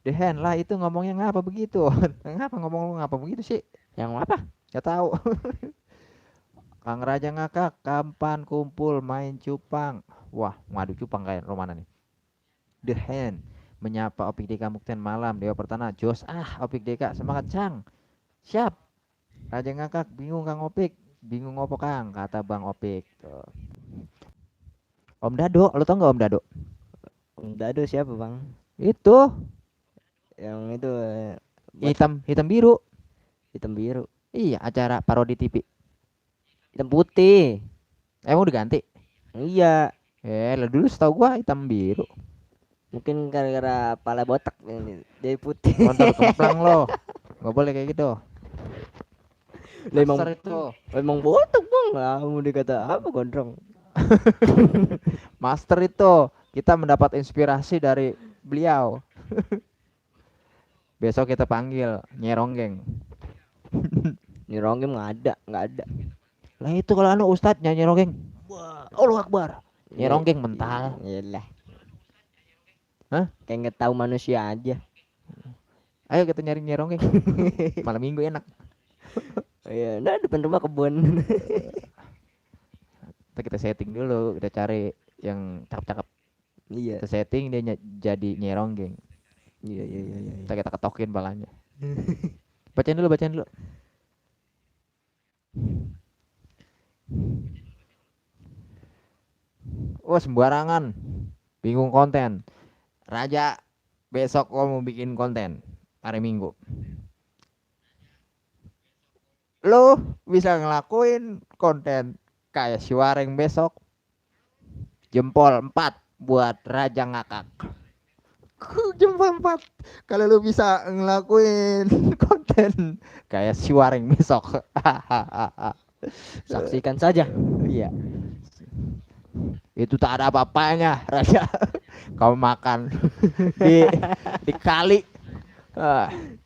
The Hand lah itu ngomongnya ngapa begitu? Ngapa begitu sih? Yang apa? Gak tahu. Kang Raja Ngakak, kapan kumpul main cupang? Wah, ngadu cupang kayak romana nih. The Hand menyapa Opik Deka Mukten malam. Dewa Pertana, Jos Opik Deka, semangat Cang. Siap. Raja Ngakak, bingung Kang Opik. Bingung opo Kang, kata Bang Opik. Tuh. Om Dado, lo tau gak Om Dado? Om Dado siapa bang? Itu Yang itu hitam hitam biru. hitam biru, Iya, acara parodi TV. hitam putih. Emang udah ganti? Iya, Lah dulu setahu gua hitam biru. mungkin gara-gara pala botak ini jadi putih. Kontol kemplang lo. Gak boleh kayak gitu. Lah Master itu. emang botak bang, lah mau dikata apa gondrong. Master itu. Kita mendapat inspirasi dari beliau. Besok kita panggil Nyeronggeng. Ini ronggem nggak ada. Lah itu kalau anu Ustadz nyanyi Nyeronggeng. Wah, Allah Akbar. Ini Nyeronggeng mental. iyalah, Hah? kayak nggak tahu manusia aja. Ayo kita nyari Nyeronggeng. Malam minggu enak. Oh, iya, nah depan rumah kebun. Kita setting dulu, kita cari yang cakep-cakep. Iya, Kita setting dia jadi Nyeronggeng. iya, iya, iya, iya. Kita ketokin balanya. Bacain dulu. Wah, sembarangan. Bingung konten. Raja, besok gua mau bikin konten hari Minggu. Lo bisa ngelakuin konten kayak si Wareng besok. Jempol 4 buat Raja ngakak. Jempol 4 kalau lu bisa ngelakuin konten kayak si Wareng besok. Saksikan saja. Iya. Itu tak ada apa-apanya Raja. Kau makan di kali.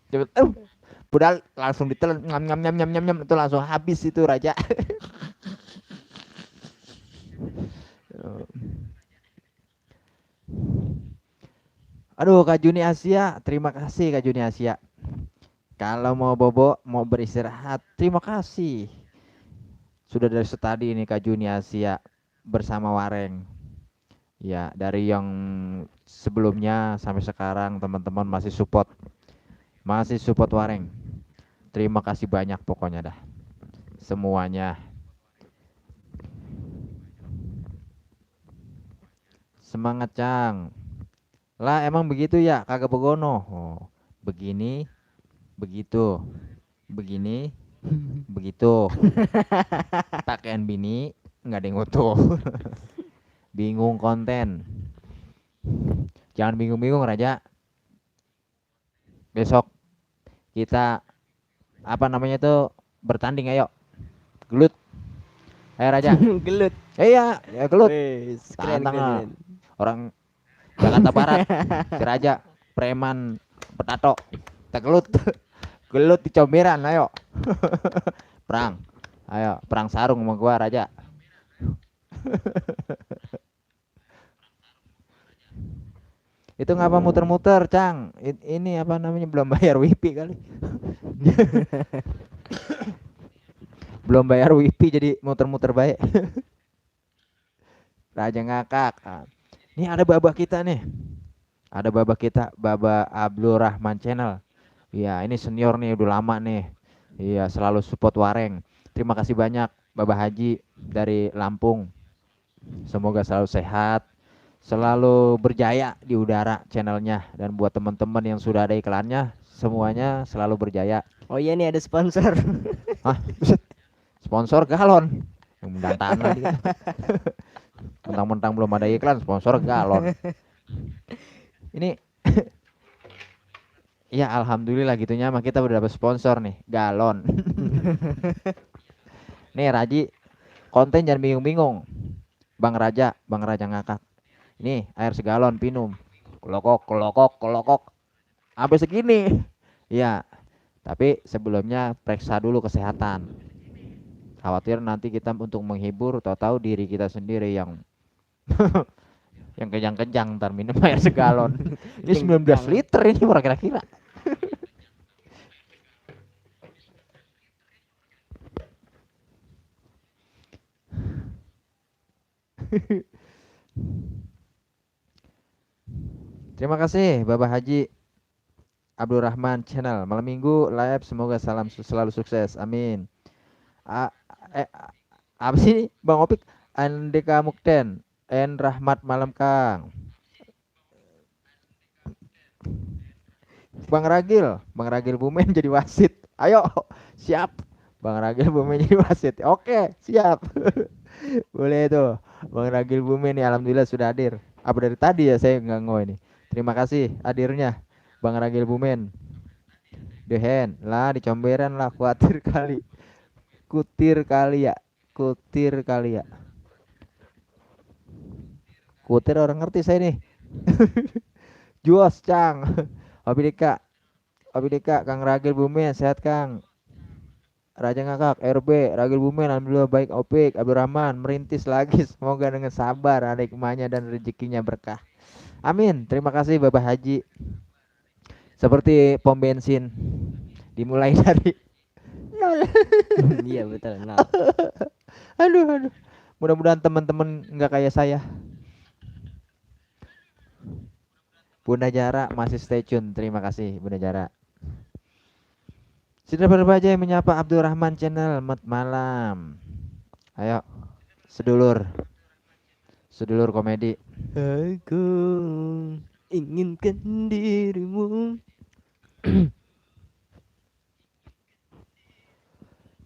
Cepet. Padahal langsung ditelan nyam nyam nyam nyam nyam nyam itu langsung habis itu Raja. Aduh Kak Juni Asia, terima kasih Kak Juni Asia. Kalau mau bobo, mau beristirahat, terima kasih. Sudah dari tadi ini Kak Juni Asia bersama Wareng. Ya, dari yang sebelumnya sampai sekarang teman-teman masih support Wareng. Terima kasih banyak pokoknya dah. Semuanya. Semangat Cang. Lah emang begitu ya kagak begono. Oh, begini, begitu. Begini, begitu. Pakaian bini nggak ada yang utuh. Bingung konten. Jangan bingung-bingung Raja. Besok kita apa namanya tuh bertanding ayo. Gelut. Ayo Raja. Gelut. Iya, ya gelut. Wes, keren, Tantang keren, lah. keren. Orang Jakarta Barat. Si Raja preman petato. Kita gelut. Gelut di comberan ayo. Perang. Ayo, perang sarung sama gua Raja. Itu ngapa muter-muter, Cang? Ini apa namanya belum bayar WiFi kali. Belum bayar WiFi jadi muter-muter baik. Raja ngakak. Ini ada babah kita nih. Ada babah kita, Baba Abdul Rahman Channel. Iya, ini senior nih udah lama nih. Iya, selalu support Wareng. Terima kasih banyak Baba Haji dari Lampung. Semoga selalu sehat, selalu berjaya di udara channelnya, dan buat teman-teman yang sudah ada iklannya semuanya selalu berjaya. Oh iya nih ada sponsor. Hah? Buset. Sponsor galon yang mendatang lagi kan. Mentang-mentang belum ada iklan sponsor galon. Ini ya alhamdulillah gitunya mah kita udah dapat sponsor nih galon. Nih Raji konten jangan bingung-bingung. Bang Raja ngakak. Ini air segalon minum. Kelokok. Sampai segini. Iya. Tapi sebelumnya periksa dulu kesehatan. Khawatir nanti kita untuk menghibur tahu-tahu diri kita sendiri yang yang kejang-kejang ntar minum air segalon. Ini 19 liter ini kira-kira. Terima kasih Bapak Haji Abdul Rahman Channel. Malam minggu live semoga selalu sukses. Amin. Apa sih Bang Opik? Andika Mukten. En Rahmat malam Kang. Bang Ragil Bumen jadi wasit. Ayo, siap. Bang Ragil Bumen jadi wasit. Oke, siap. Boleh tuh. Bang Ragil Bumen nih alhamdulillah sudah hadir. Apa dari tadi ya saya nggak ngo ini. Terima kasih hadirnya Bang Ragil Bumen. Dehen lah dicomberan lah khawatir kali. Kutir kali ya. Kutir kali ya. Kutir orang ngerti saya nih. Juos Cang. Hobi Deka Kang Ragil Bumen sehat Kang. Raja Ngakak RB Ragil Bumen alhamdulillah baik. Opik Abdurrahman merintis lagi semoga dengan sabar ada hikmahnya dan rezekinya berkah. Amin. Terima kasih Bapak Haji. Seperti pom bensin dimulai dari nol. Iya betul. Nah, Aduh. Mudah-mudahan teman-teman nggak kayak saya. Bunda Jara masih stay tune. Terima kasih Bunda Jara. Sudah berbajai menyapa Abdurrahman channel mat malam. Ayo sedulur komedi. aku inginkan dirimu.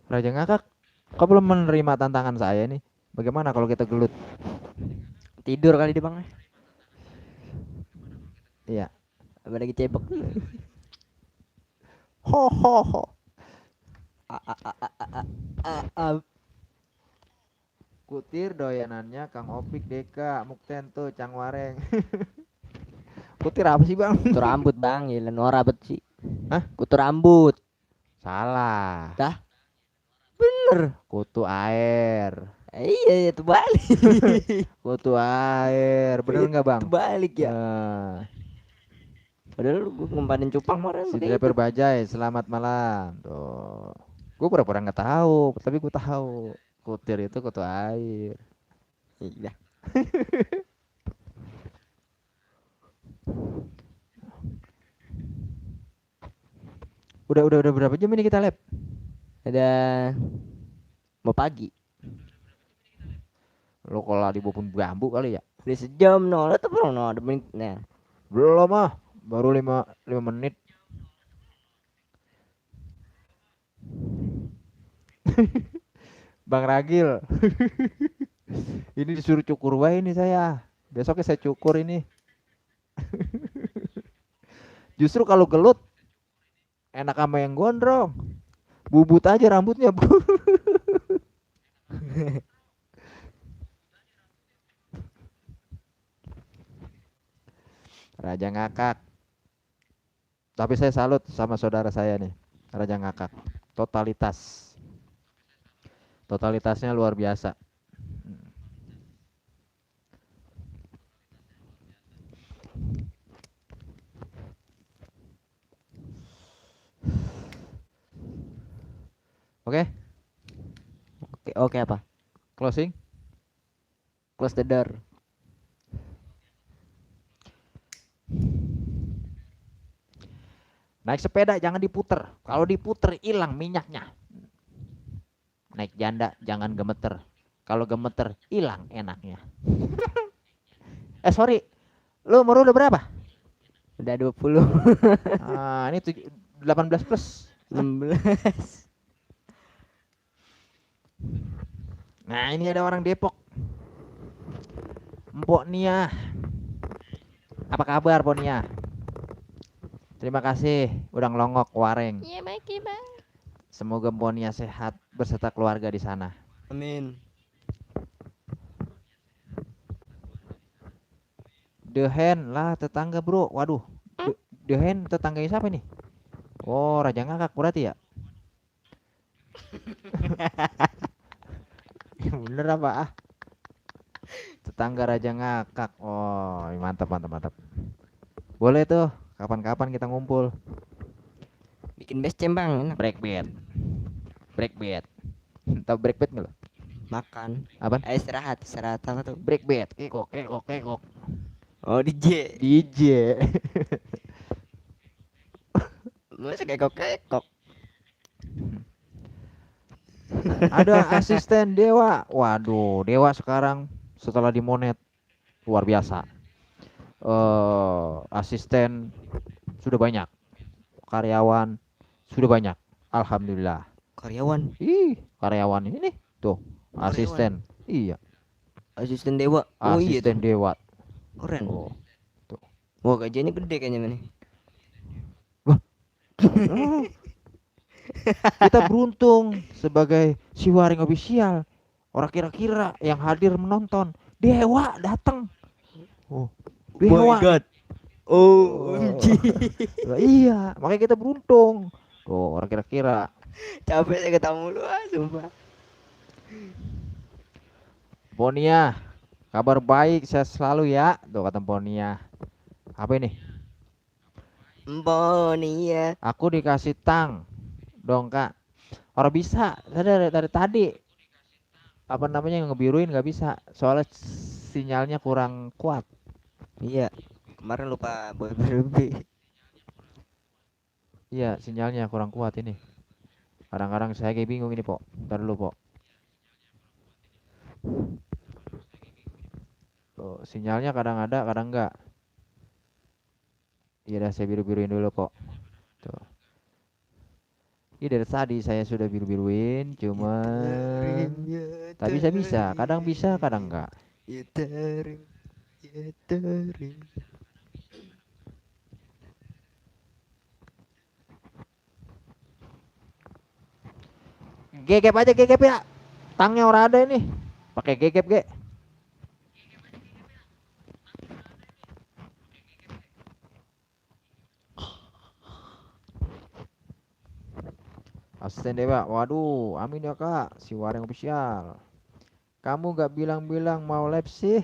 Raja Ngakak, kau belum menerima tantangan saya nih. Bagaimana kalau kita gelut? Tidur kali di bang. Iya. Apa lagi cebok? Ho. Kutir doyanannya Kang Opik Deka Mukten tuh Cangwareng. Kutir apa sih bang? Kutu rambut bang, ya Lenora bet sih. Hah? Kutu rambut. Salah. Dah. Bener. Kutu air. Iya itu balik. Kutu air. Bener nggak bang? Itu balik ya. Nah, Padahal gue ngempanin cupang kemarin. si pakai driver itu. bajai selamat malam. Tuh. Gue pura-pura nggak tahu, tapi gue tahu. Kutir itu kutu air. Iya. Udah berapa jam ini kita lab? Ada mau pagi. Lo kalau di bopun bambu kali ya? Udah sejam no, lo tuh belum no, ada menit. Nah, Belum ah, baru 5 menit. Bang Ragil. Ini disuruh cukur wae ini saya. Besoknya saya cukur ini. Justru kalau gelut enak sama yang gondrong. Bubut aja rambutnya, Bu. Raja Ngakak. Tapi saya salut sama saudara saya nih, Raja Ngakak. Totalitasnya luar biasa. Oke, oke apa? closing. Close the door. Naik sepeda jangan diputer. Kalau diputer hilang minyaknya. Naik janda jangan gemeter. Kalau gemeter hilang enaknya. Sorry. Lu umur udah berapa? Udah 20. Ini 18 plus. 16. Nah, ini ada orang Depok. Mpok Nia. Apa kabar, Pok Nia? Terima kasih udah ngelongok wareng. Iya, Maki, Bang. Semoga Mpok Nia sehat beserta keluarga di sana. Amin. Dehen lah tetangga, Bro. Waduh. Dehen tetangganya siapa nih? Oh, Raja Ngakak berarti ya? Bener apa ah? Tetangga Raja Ngakak. Oh, mantap. Boleh tuh, kapan-kapan kita ngumpul. Bikin base camp, Bang. Enak. Breakbeat. Tahu breakbeat nggak lo? Makan. Apaan? Istirahat apa tuh? Breakbeat. Kekok. Oh, DJ. DJ. Masa kekok. Ada asisten Dewa. Waduh, Dewa sekarang setelah dimonet luar biasa. Asisten sudah banyak. karyawan sudah banyak. Alhamdulillah. Karyawan, Karyawan ini tuh asisten. Iya, asisten dewa. Oh iya asisten tuh, dewa. keren. Oh, tuh. Wah gajinya gede kayaknya nih. Oh, kita beruntung sebagai si Waring official. Orang kira-kira yang hadir menonton dewa datang. Oh, dewa. God. Oh, OMG. lah iya, makanya kita beruntung. Tuh, orang kira-kira. Capek saya ketemu lu sumpah. Ponia, kabar baik, saya selalu ya. Tuh kata Ponia. Apa ini? Ponia. Aku dikasih tang dong kak. Orang bisa, saya dari tadi apa namanya ngebiruin nggak bisa, soalnya sinyalnya kurang kuat. Iya. Kemarin lupa boy berlebih. Iya, sinyalnya kurang kuat ini. Kadang-kadang saya kayak bingung ini, Pok. Ntar dulu, Pok. Tuh, sinyalnya kadang ada, kadang enggak. Iya dah, saya biru-biruin dulu, Pok. Tuh. Ini dari tadi saya sudah biru-biruin, cuman tapi saya bisa, kadang enggak. Ya terim, ya terim. Gegep aja gegep ya. Tangnya orang ada ini. Pakai gegep, Ge. Asisten Dewa, waduh, amin ya kak, si Waring official. Kamu gak bilang-bilang mau lab sih?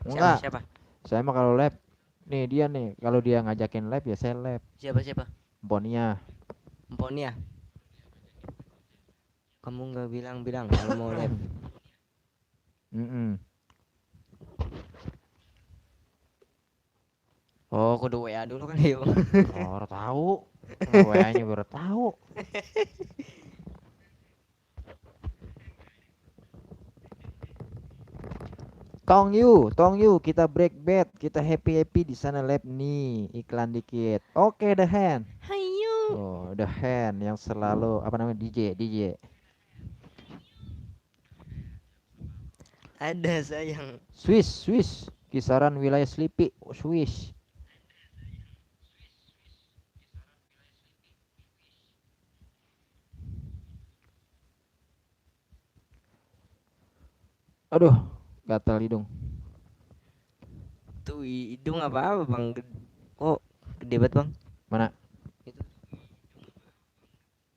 Enggak, Siapa? saya mah kalau lab, nih dia nih, kalau dia ngajakin lab ya saya lab. Siapa? Ponia, Ponia. Kamu nggak bilang-bilang kalau mau lab. Oh, kudu WA dulu kan yuk. Baru tahu, WA-nya baru tahu. Tong you, kita break bed, kita happy di sana lab nih, iklan dikit. Oke, the hand. Hayu. Oh, the hand yang selalu apa namanya DJ. Ada sayang. Swiss, kisaran wilayah Sleepy, Swiss. Aduh, gatal hidung. Tuh hidung apa bang? Kok gede banget bang? Mana? Itu.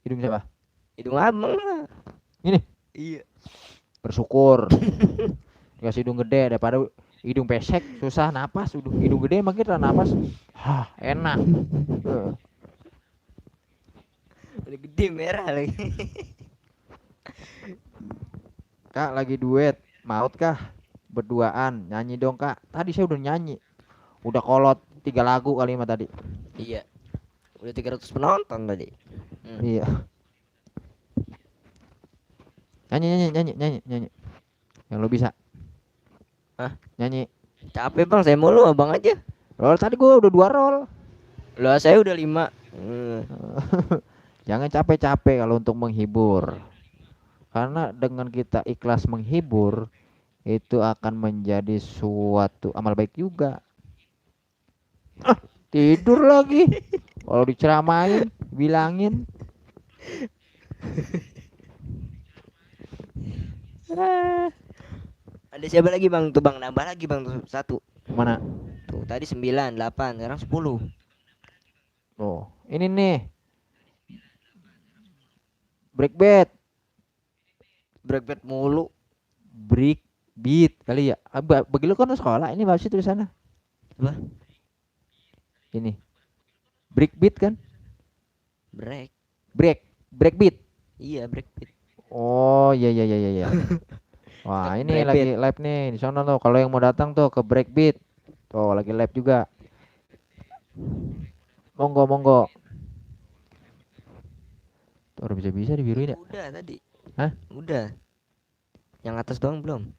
Hidung siapa? Hidung abang lah. Ini. Iya. Bersyukur. Dikasih hidung gede daripada hidung pesek, susah napas. Hidung gede makin napas. Hah, enak. Udah gede merah lagi. Kak lagi duet, maut kah? Berduaan, nyanyi dong kak. Tadi saya udah nyanyi. Udah kolot 3 lagu kali mah tadi. Iya. Udah 300 penonton tadi. Iya. Nyanyi. Yang lo bisa. Hah? Nyanyi. Capek bang, saya mulu abang aja. Roll tadi gua udah 2 roll. Lah saya udah 5. Jangan capek-capek kalau untuk menghibur. Karena dengan kita ikhlas menghibur, itu akan menjadi suatu amal baik juga. Tidur lagi. Kalau diceramain, bilangin. Ada siapa lagi bang? Tuh bang, nambah lagi bang tuh 1. Mana? Tuh tadi 9, 8, sekarang 10. Oh, ini nih. Breakbeat mulu. Break beat kali ya. Bagi lu kan lu sekolah, ini bagus tulisannya. Apa? Ini. Break beat kan? Break. Break beat. Iya, break beat. Oh, iya. Wah, ini Break lagi beat. live nih di sana tuh. Kalau yang mau datang tuh ke break beat. Tuh, lagi live juga. Monggo. Tuh, udah bisa dibiruin ya? Udah tadi. Hah? Udah. Yang atas doang belum?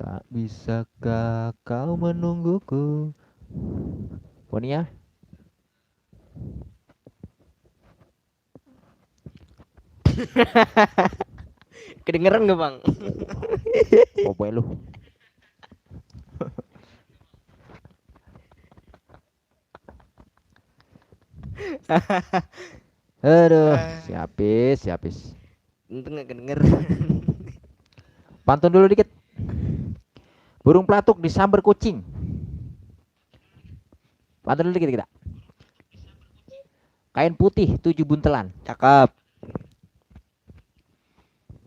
Tak bisakah kau menungguku? Ponia? Kedengeran gak bang? Popoe lu. Aduh, siapis, siapis. Untung gak kedengeran. Pantun dulu dikit. Burung pelatuk disambar kucing. Pantun dulu dikit kita. Kain putih 7 buntelan. Cakep,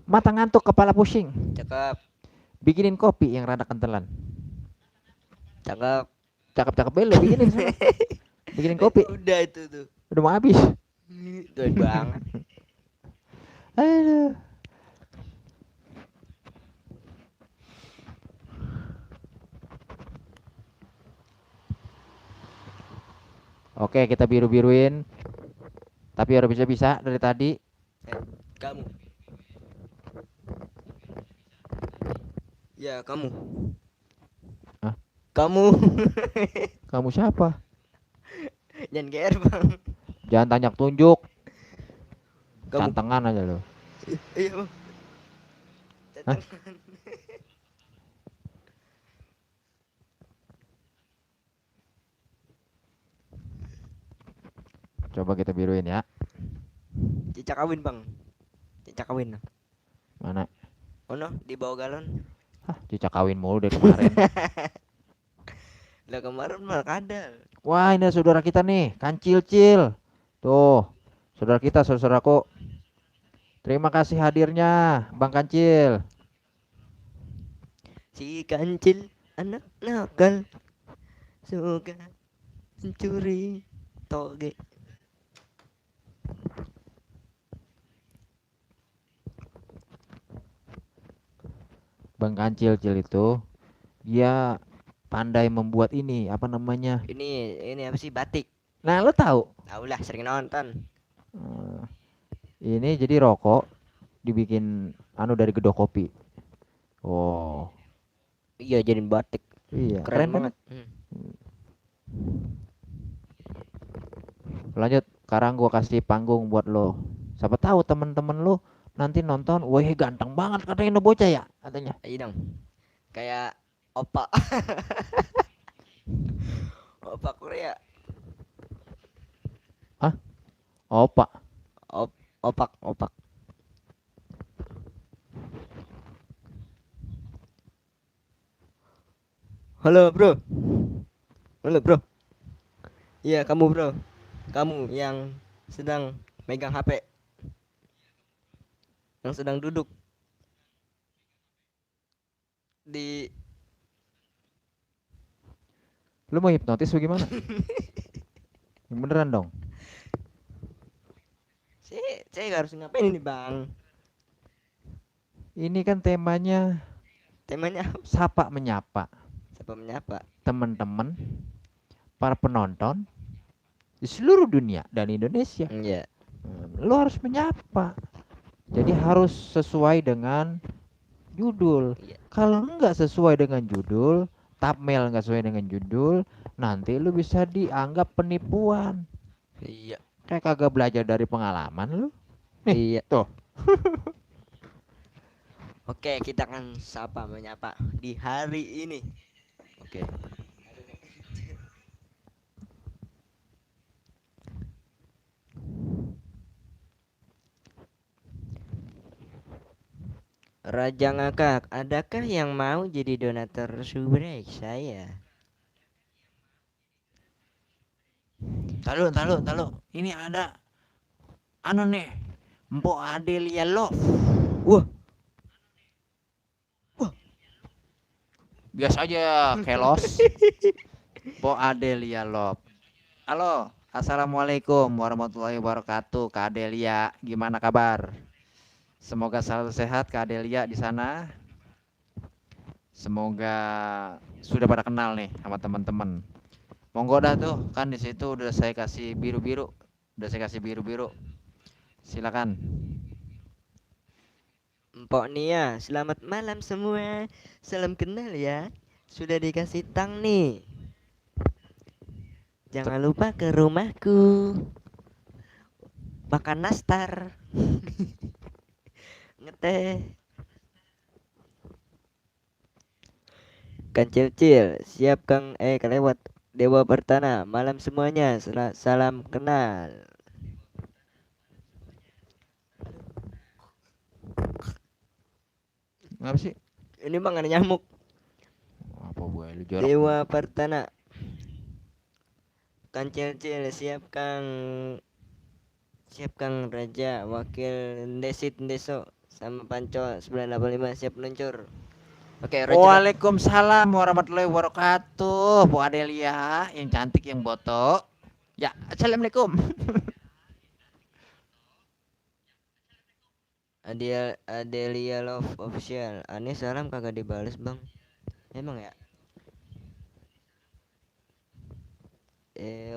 Mata ngantuk kepala pusing. cakep, Bikinin kopi yang rada kentelan. cakep. Cakep-cakep belo bikinin sana. Bikinin kopi. Udah itu tuh. Udah mau habis. Doain banget. Aduh. Oke, kita biru-biruin. Tapi harus bisa-bisa dari tadi. Kamu. Ya kamu. Hah? Kamu. Kamu siapa? Jangan GR bang. Jangan tanya tunjuk. Kamu. Cantengan aja lo. Iya bang. Hah? Coba kita biruin ya. Cicak kawin bang. Cicak kawin. Mana? Oh no, di bawah galon. Hah, cicak kawin mulu dari kemarin. Lah kemarin malah kadal. Wah, ini saudara kita nih, Kancil-cil. Tuh, saudara kita, saudaraku. Terima kasih hadirnya, Bang Kancil. Si kancil anak nakal suka mencuri toge. Bang Kancil-cil itu dia pandai membuat ini, apa namanya? Ini apa sih, batik? Nah, lo tahu? Tahu lah, sering nonton. Eh, ini jadi rokok dibikin anu dari gedok kopi. Oh, Iya, jadi batik. iya, Keren keren kan? banget. Lanjut, sekarang gua kasih panggung buat lo. Siapa tahu temen-temen lo nanti nonton, wah ganteng banget katanya no bocah ya, katanya. Iya dong. Kayak opa. Opa Korea. Opa. Opak. Halo, Bro. Halo, Bro. Iya, kamu, Bro. Kamu yang sedang megang HP. Yang sedang duduk di Lu mau hipnotis bagaimana? Beneran dong. saya harus ngapain ini, Bang? Ini kan temanya Temanya apa? sapa menyapa Siapa menyapa? teman-teman, para penonton di seluruh dunia dan Indonesia. Iya. Lu harus menyapa. Jadi harus sesuai dengan judul. Iya. Kalau enggak sesuai dengan judul, thumbnail enggak sesuai dengan judul, nanti lu bisa dianggap penipuan. Iya. Kayak kagak belajar dari pengalaman lu. Iya. Tuh. Oke, kita akan sapa menyapa di hari ini. Oke. Raja Ngakak, adakah yang mau jadi donatur subrek saya? Tahu. Ini ada anu nih, Mpok Adelia Love. Wah, Biasa aja, kelos. Mpok Adelia Love. Halo, assalamualaikum warahmatullahi wabarakatuh, Kak Adelia. Gimana kabar? Semoga selalu sehat, Kak Adelia di sana. Semoga sudah pada kenal nih sama teman-teman. Monggo dah tuh, kan di situ udah saya kasih biru-biru. Silakan. Mpok Nia, selamat malam semua. Salam kenal ya. Sudah dikasih tang nih. Jangan lupa ke rumahku. Makan nastar. Ngeteh. Kancil-cil, siap Kang kelewat. Dewa Pertana, malam semuanya. Salam kenal. Ngapa sih? Ini bang ada nyamuk. Apa gue lu jorok? Dewa Pertana. Kancil-cil, siap Kang. Siap Kang Raja, wakil Desit Deso sama Panco 985 siap meluncur. Oke, Roger. Waalaikumsalam warahmatullahi wabarakatuh. Bu Adelia yang cantik yang botok. Ya, assalamualaikum. Adelia Love Official. Aneh salam kagak dibales, Bang. Emang ya?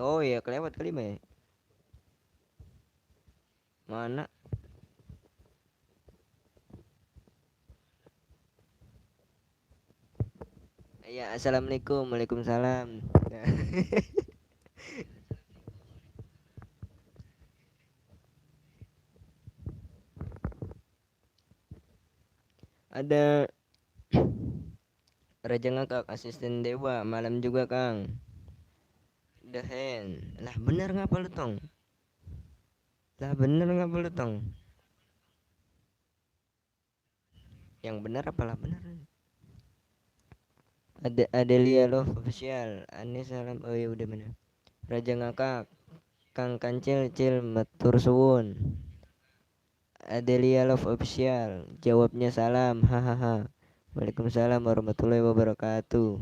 Oh iya kelewat kali ya. Mana? Ya, assalamualaikum, waalaikumsalam. Ada Raja Ngakak, asisten dewa, malam juga Kang. The Hand. Lah bener ngapa lu tong? Lah bener ngapa lu tong? Yang bener apalah bener? Ada Adelia Love Official. Aneh salam. Oh ya udah bener. Raja Ngakak, Kang Kancil Cil matur suwun. Adelia Love Official. Jawabnya salam. Hahaha. Waalaikumsalam warahmatullahi wabarakatuh.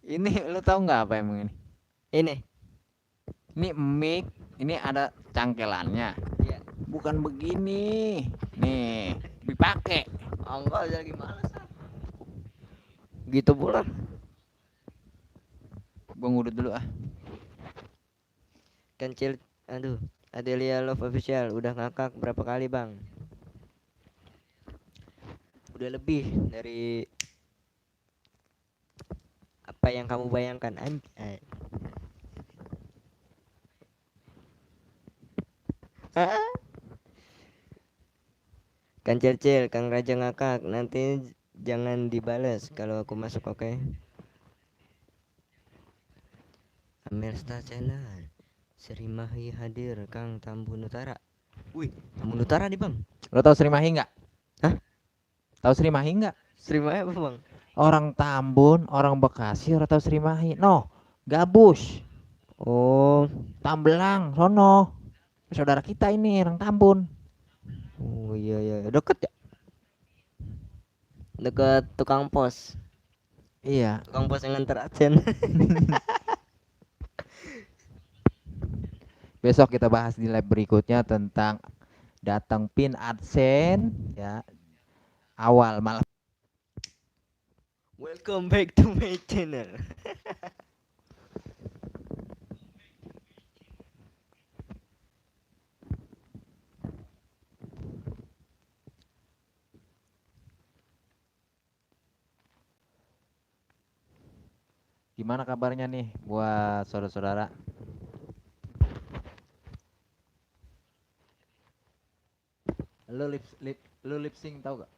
Ini lu tahu nggak apa emang ini? Ini. Ini mic, ini ada cangkelannya. Iya. Bukan begini. Nih, dipakai. Enggak lagi malas. Gitu pula. Gua ngudut dulu ah. Kancil, aduh. Adelia Love Official udah ngakak berapa kali bang? Udah lebih dari apa yang kamu bayangkan anjay. Kancil-cil, Kang Raja ngakak, nanti jangan dibales kalau aku masuk, oke? Amel Star Channel. Sri Mahi hadir, Kang Tambun Utara. Wih, Tambun Utara nih bang. Lo tahu Sri Mahi nggak? Hah? Tahu Sri Mahi nggak? Sri Mahi apa bang? Orang Tambun, orang Bekasi, orang tahu Sri Mahi. No, Gabus, Oh, Tambelang, sono. Saudara kita ini orang Tambun. oh iya iya, deket ya? Deket tukang pos. Iya. Tukang pos yang nganter adsen. Besok kita bahas di lab berikutnya tentang datang pin AdSense ya. Awal malam. Welcome back to my channel. Gimana kabarnya nih buat saudara-saudara? Lu lip sync tahu gak?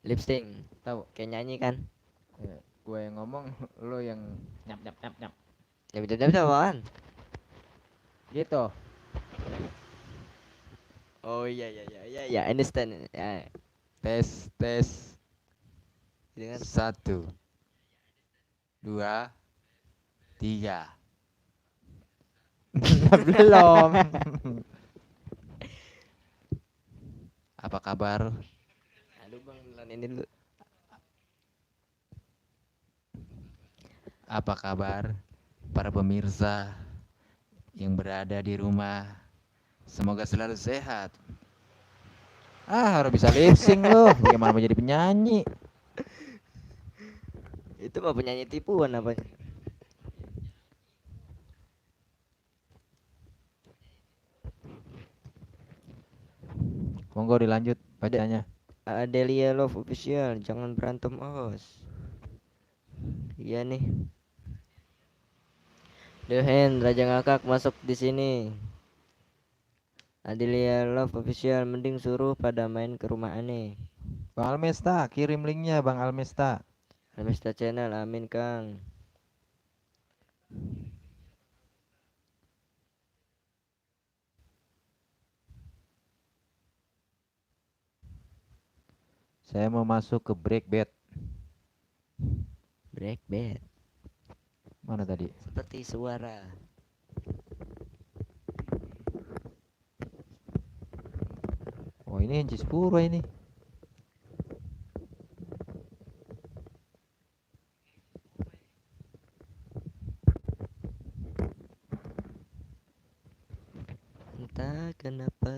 Lip sync. Tahu. Kayak nyanyi kan? Ya, gue yang ngomong, lu yang nyap nyap nyap nyap. Ya bisa apaan? Gitu. Oh iya iya iya iya ya understand. Ya. Tes tes. Dengan 1 2 3. Belum. Apa kabar? aduh bang, lan ini dulu. Apa kabar para pemirsa yang berada di rumah Semoga selalu sehat. Harus bisa lip sync loh. Bagaimana mau jadi penyanyi? Itu mah penyanyi tipuan apa? Monggo dilanjut bacanya. Adelia Love Official, jangan berantem os. Iya nih. The Hand Raja Ngakak masuk di sini. Adelia Love Official, mending suruh pada main ke rumah aneh. Bang Almesta, kirim linknya Bang Almesta. Almesta Channel, amin Kang. Saya mau masuk ke break bed. Break bed. Mana tadi? Seperti suara. Oh ini Hencis Purwa ini. Entah kenapa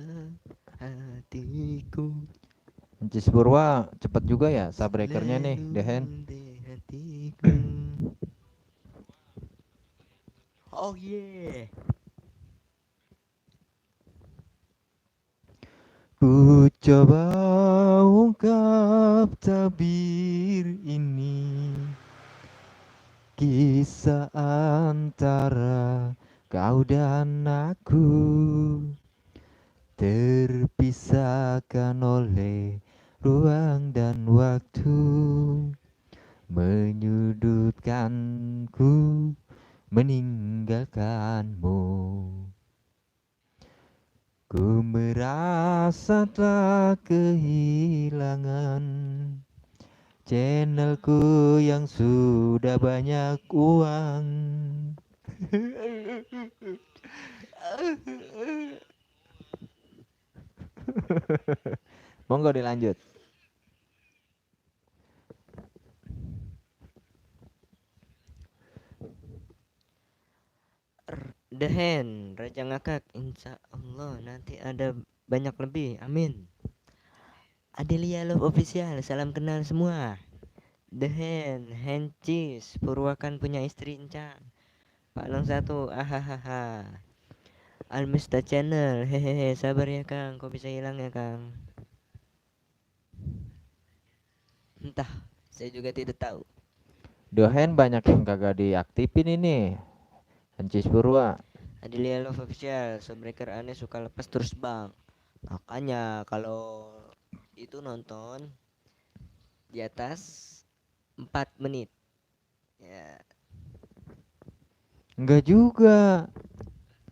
hatiku Hencis Purwa cepet juga ya subbreakernya nih, The Hand. selalu di hatiku. Oh yeah. Ku coba ungkap tabir ini, kisah antara kau dan aku, terpisahkan oleh ruang dan waktu, menyudutkanku, meninggalkanmu. Ku merasa telah kehilangan channelku yang sudah banyak uang. Monggo dilanjut. The Hand Raja Ngakak, insya Allah nanti ada banyak lebih, amin. Adelia Love Official, salam kenal semua. The Hand Hencis Purwakan punya istri Encang. Pak Long 1, ahahaha. Almesta Channel, hehehe, sabar ya Kang, kok bisa hilang ya Kang? Entah, saya juga tidak tahu. The Hand banyak yang kagak diaktifin ini. Hencis Purwa. Adelia Love Official, Subbreaker aneh suka lepas terus bang. Makanya kalau itu nonton di atas 4 menit. Ya, Enggak juga.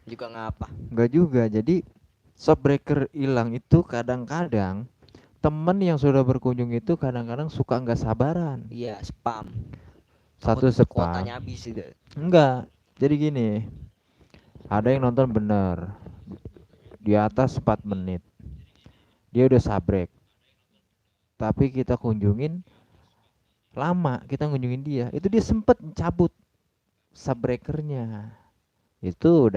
juga ngapa. Enggak juga. Jadi subbreaker hilang itu kadang-kadang temen yang sudah berkunjung itu kadang-kadang suka nggak sabaran. Iya, spam. Satu Takut spam. kuotanya habis gitu. Enggak. Jadi gini. Ada yang nonton bener di atas 4 menit. Dia udah subrek. Tapi kita kunjungin lama, kita kunjungin dia. Itu dia sempet cabut subbreakernya. Itu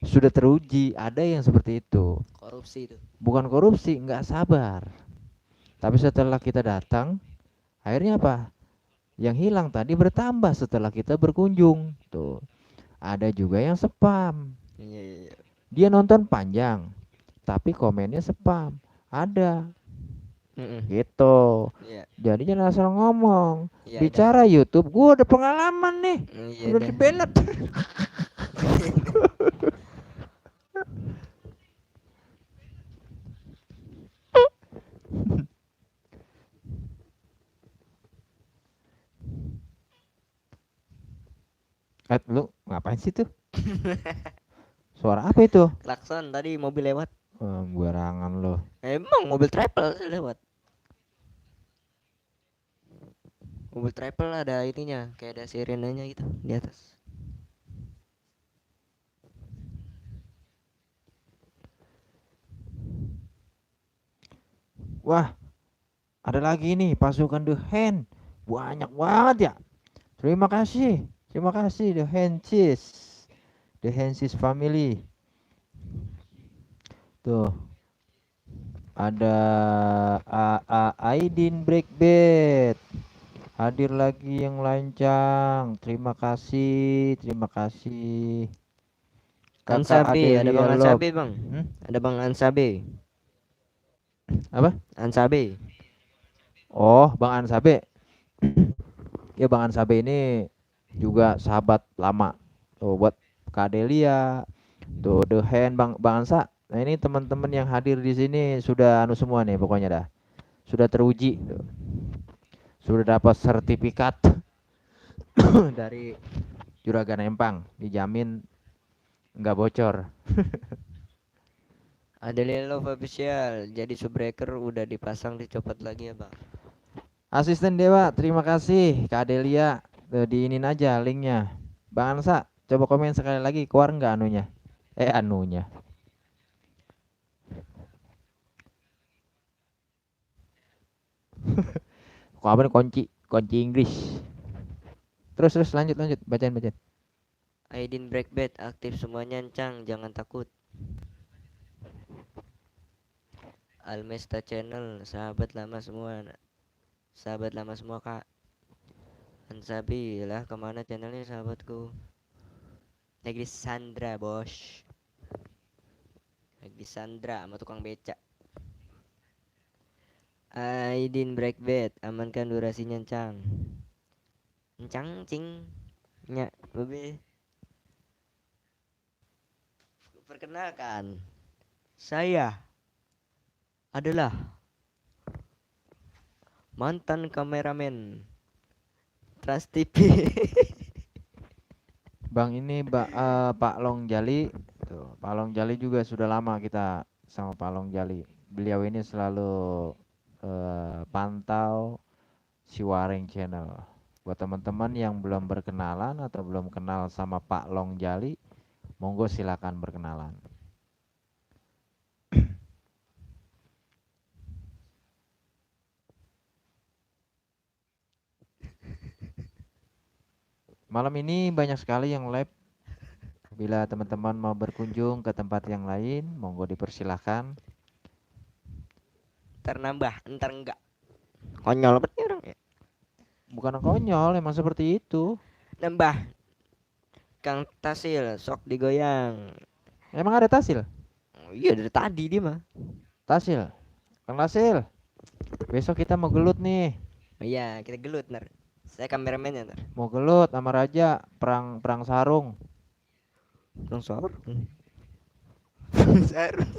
sudah teruji, ada yang seperti itu. Korupsi itu. Bukan korupsi, nggak sabar. Tapi setelah kita datang, akhirnya apa? Yang hilang tadi bertambah setelah kita berkunjung. Tuh. Ada juga yang spam. Iya, iya, iya. Dia nonton panjang, tapi komennya spam. Ada. Gitu. Iya. Jadi jangan asal ngomong. Iya, Bicara YouTube, gua udah pengalaman nih. Iya, Udah dah. dibenet. Lu ngapain sih tuh? Suara apa itu? Klakson tadi mobil lewat. Barangan lo. Emang mobil travel lewat. Mobil travel ada ininya, kayak ada sirenenya gitu di atas. Wah, ada lagi nih pasukan The Hand. Banyak banget ya. Terima kasih. Terima kasih The Hensis. The Hensis family. Tuh, ada Aidin Breakbet. Hadir lagi yang lancang. Terima kasih, terima kasih. Kakak Ansabe, ada Adelia Bang Love. Ansabe Bang. Hmm? Ada Bang Ansabe. Apa? Ansabe. Oh, Bang Ansabe. Ya, Bang Ansabe ini juga sahabat lama. Tuh buat Kak Adelia, tuh The Hand Bang Ansa. Nah, ini teman-teman yang hadir di sini sudah anu semua nih pokoknya dah. Sudah teruji tuh. Sudah dapat sertifikat dari Juragan Empang, dijamin nggak bocor. Ada Love official. Jadi subbreaker udah dipasang, dicopot lagi ya Bang. Asisten Dewa, terima kasih Kak Adelia. Tuh, diinin aja linknya. Bang Ansa, coba komen sekali lagi, keluar nggak anunya? Anunya. Kok apa nih kunci Inggris. Terus lanjut bacain. Aidin Breakbet aktif semuanya Encang, jangan takut. Almesta Channel, sahabat lama semua Kak. Ansabi lah, kemana channelnya sahabatku? Negeri Sandra bos. Negeri Sandra sama tukang beca. Aidin Breakbet, amankan durasinya Encang. Encang cing. Nya, bebe. Perkenalkan, saya adalah mantan kameramen Trans TV. Bang ini Pak Long Jali. Tuh, Pak Long Jali juga sudah lama kita sama Pak Long Jali. Beliau ini selalu pantau Siwaring Channel. Buat teman-teman yang belum berkenalan atau belum kenal sama Pak Long Jali, monggo silakan berkenalan. Malam ini banyak sekali yang live. Bila teman-teman mau berkunjung ke tempat yang lain, monggo dipersilahkan. Ntar nambah, ntar enggak. Konyol banget nih orang ya. Bukan konyol, emang seperti itu. Nambah. Kang Tasil, sok digoyang. Emang ada Tasil? Oh, iya dari tadi dia mah. Tasil, Kang Tasil. Besok kita mau gelut nih. Oh iya, kita gelut ntar. Saya kameramennya ntar. Mau gelut sama Raja, perang sarung. Perang sarung. Sarung.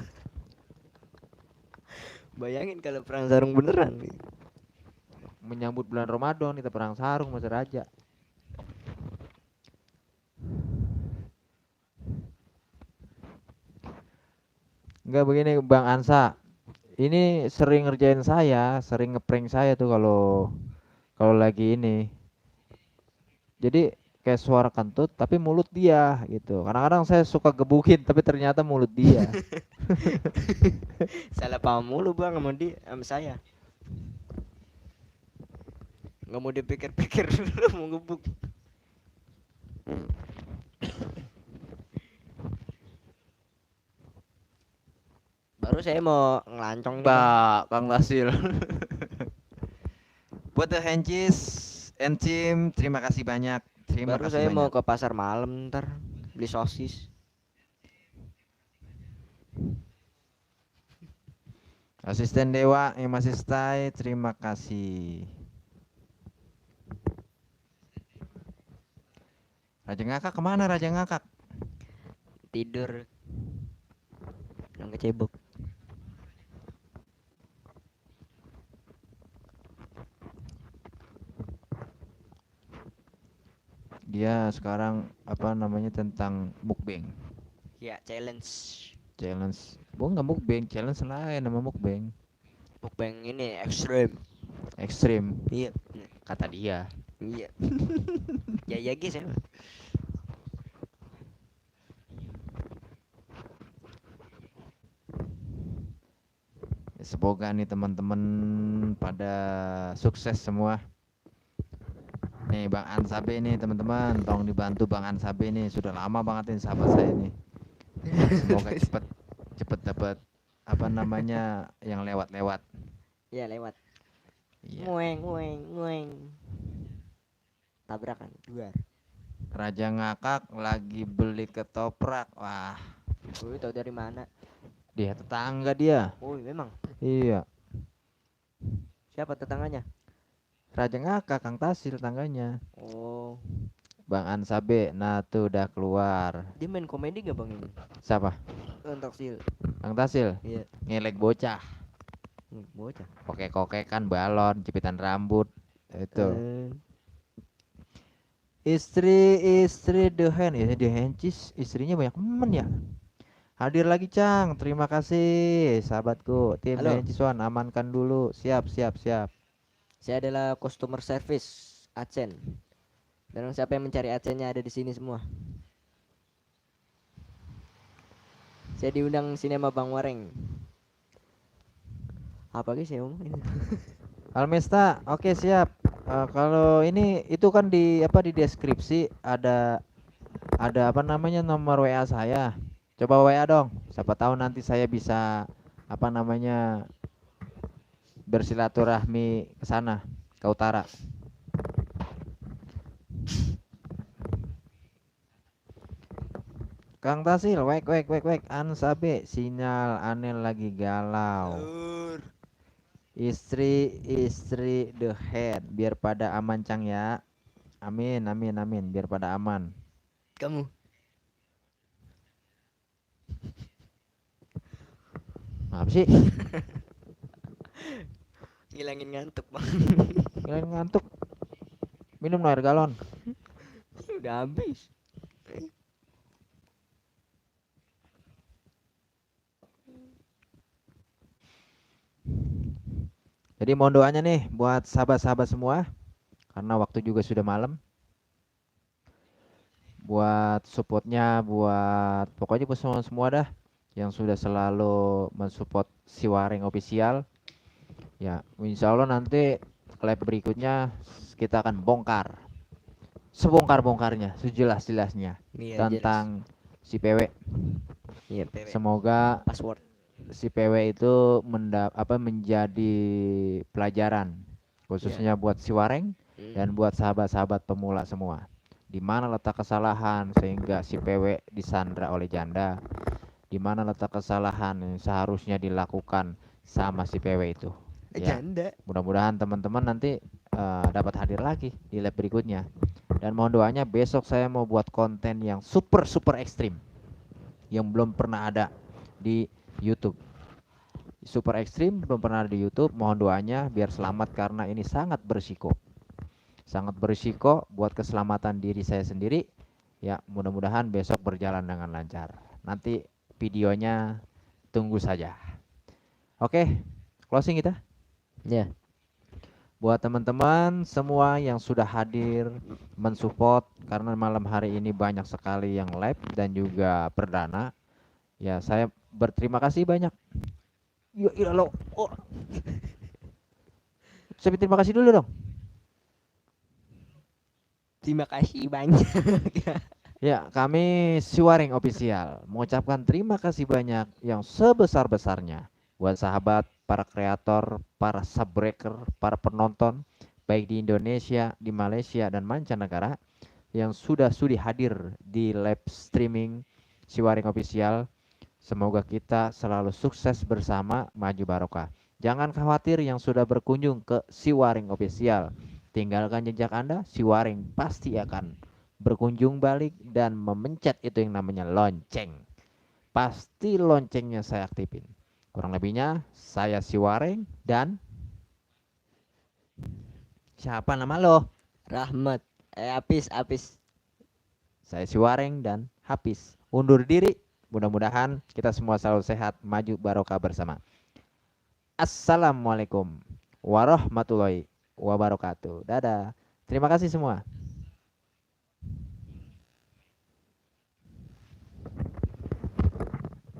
Bayangin kalau perang sarung beneran. Menyambut bulan Ramadan kita perang sarung sama Raja. Enggak begini Bang Ansa. Ini sering ngerjain saya, sering ngeprank saya tuh kalau lagi ini. Jadi kayak suara kentut tapi mulut dia gitu. Kadang-kadang saya suka gebukin tapi ternyata mulut dia. Salah paham mulu Bang sama dia, sama saya. Nggak mau dipikir-pikir dulu mau ngebuk. Baru saya mau ngelancong nih, Bang. Pak Kang Lasil. Buat The Hencis and Team, terima kasih banyak. Terima Baru kasih saya mau banyak. ke pasar malam ntar beli sosis. Asisten Dewa yang masih stay, terima kasih. Raja Ngakak kemana Raja Ngakak? Tidur. Yang kecebok. Dia sekarang apa namanya tentang mukbang. Ya, challenge. Challenge. Nggak mukbang, challenge lain nama mukbang. Mukbang ini ekstrim. Ekstrim, Iya. kata dia. Iya. Ya guys ya. Semoga nih teman-teman pada sukses semua. Nih Bang Ansabe nih teman-teman, tolong dibantu Bang Ansabe nih, sudah lama banget ini sahabat saya nih. Semoga cepet dapat apa namanya yang lewat-lewat. Ya lewat. Iya. Ngueng. Tabrakan duar. Raja ngakak lagi beli ketoprak. Wah, Tahu dari mana? dia tetangga dia. Oh memang. Iya. Siapa tetangganya? Raja ngakak Kang Tasil tetangganya. Oh, Bang Ansabe, nah tuh udah keluar. dia main komedi gak bang ini? Siapa? Untuk sil. Kang Tasil. Iya. Ngelek bocah. Bocah. Kokek-kokekan balon, jepitan rambut. Itu. Eh, Istri The Hand ya, The Hencis istrinya banyak temen ya. Hadir lagi Cang, terima kasih sahabatku. Tim The Halo. Hencis One, amankan dulu. Siap. Saya adalah customer service Acen. Dan siapa yang mencari Acennya ada di sini semua. Saya diundang sinema Bang Wareng. Apa guys saya ngomong ini? Almesta, oke siap. Kalau ini itu kan di deskripsi ada apa namanya nomor WA saya. Coba WA dong. Siapa tahu nanti saya bisa apa namanya bersilaturahmi ke sana, ke utara. Kang Tasil, wek. Ansabe, sinyal aneh lagi galau. Istri The Head, biar pada aman Cang ya. Amin, biar pada aman. Kamu. Apa sih? Ngilangin ngantuk bang. Kalian ngantuk. Minum air galon. Udah habis. Jadi mohon doanya nih buat sahabat-sahabat semua, karena waktu juga sudah malam. Buat supportnya, buat pokoknya buat semua dah yang sudah selalu mensupport si Waring official. Ya, insya Allah nanti live berikutnya kita akan bongkar sebongkar-bongkarnya, sejelas-jelasnya Iya, tentang si PW. Iya, PW. Semoga Password. si PW itu menjadi pelajaran khususnya buat si Wareng dan buat sahabat-sahabat pemula semua. Di mana letak kesalahan sehingga si PW disandra oleh janda? Di mana letak kesalahan yang seharusnya dilakukan sama si PW itu? Ya, Janda. mudah-mudahan teman-teman nanti dapat hadir lagi di live berikutnya. Dan mohon doanya besok saya mau buat konten yang super ekstrim yang belum pernah ada di YouTube. Super ekstrim belum pernah ada di YouTube. Mohon doanya biar selamat karena ini sangat berisiko. Sangat berisiko buat keselamatan diri saya sendiri. Ya, mudah-mudahan besok berjalan dengan lancar. Nanti videonya tunggu saja. Oke, closing kita. Ya. Buat teman-teman semua yang sudah hadir mensupport karena malam hari ini banyak sekali yang live dan juga perdana. Ya, saya berterima kasih banyak. Ya lo. Oh. Saya terima kasih dulu dong. Terima kasih banyak. Ya, kami Siwaring Official mengucapkan terima kasih banyak yang sebesar-besarnya buat sahabat, para kreator, para subbreaker, para penonton baik di Indonesia, di Malaysia dan mancanegara yang sudah sudi hadir di live streaming Siwaring Official. Semoga kita selalu sukses bersama, maju barokah. Jangan khawatir yang sudah berkunjung ke Siwaring Official. Tinggalkan jejak Anda, Siwaring pasti akan berkunjung balik dan memencet itu yang namanya lonceng. Pasti loncengnya saya aktifin. Kurang lebihnya saya Siwaring dan siapa nama lo? Rahmat. Apis. Saya Siwaring dan Hafiz. Undur diri. Mudah-mudahan kita semua selalu sehat, maju barokah bersama. Assalamualaikum warahmatullahi wabarakatuh. Dadah. Terima kasih semua.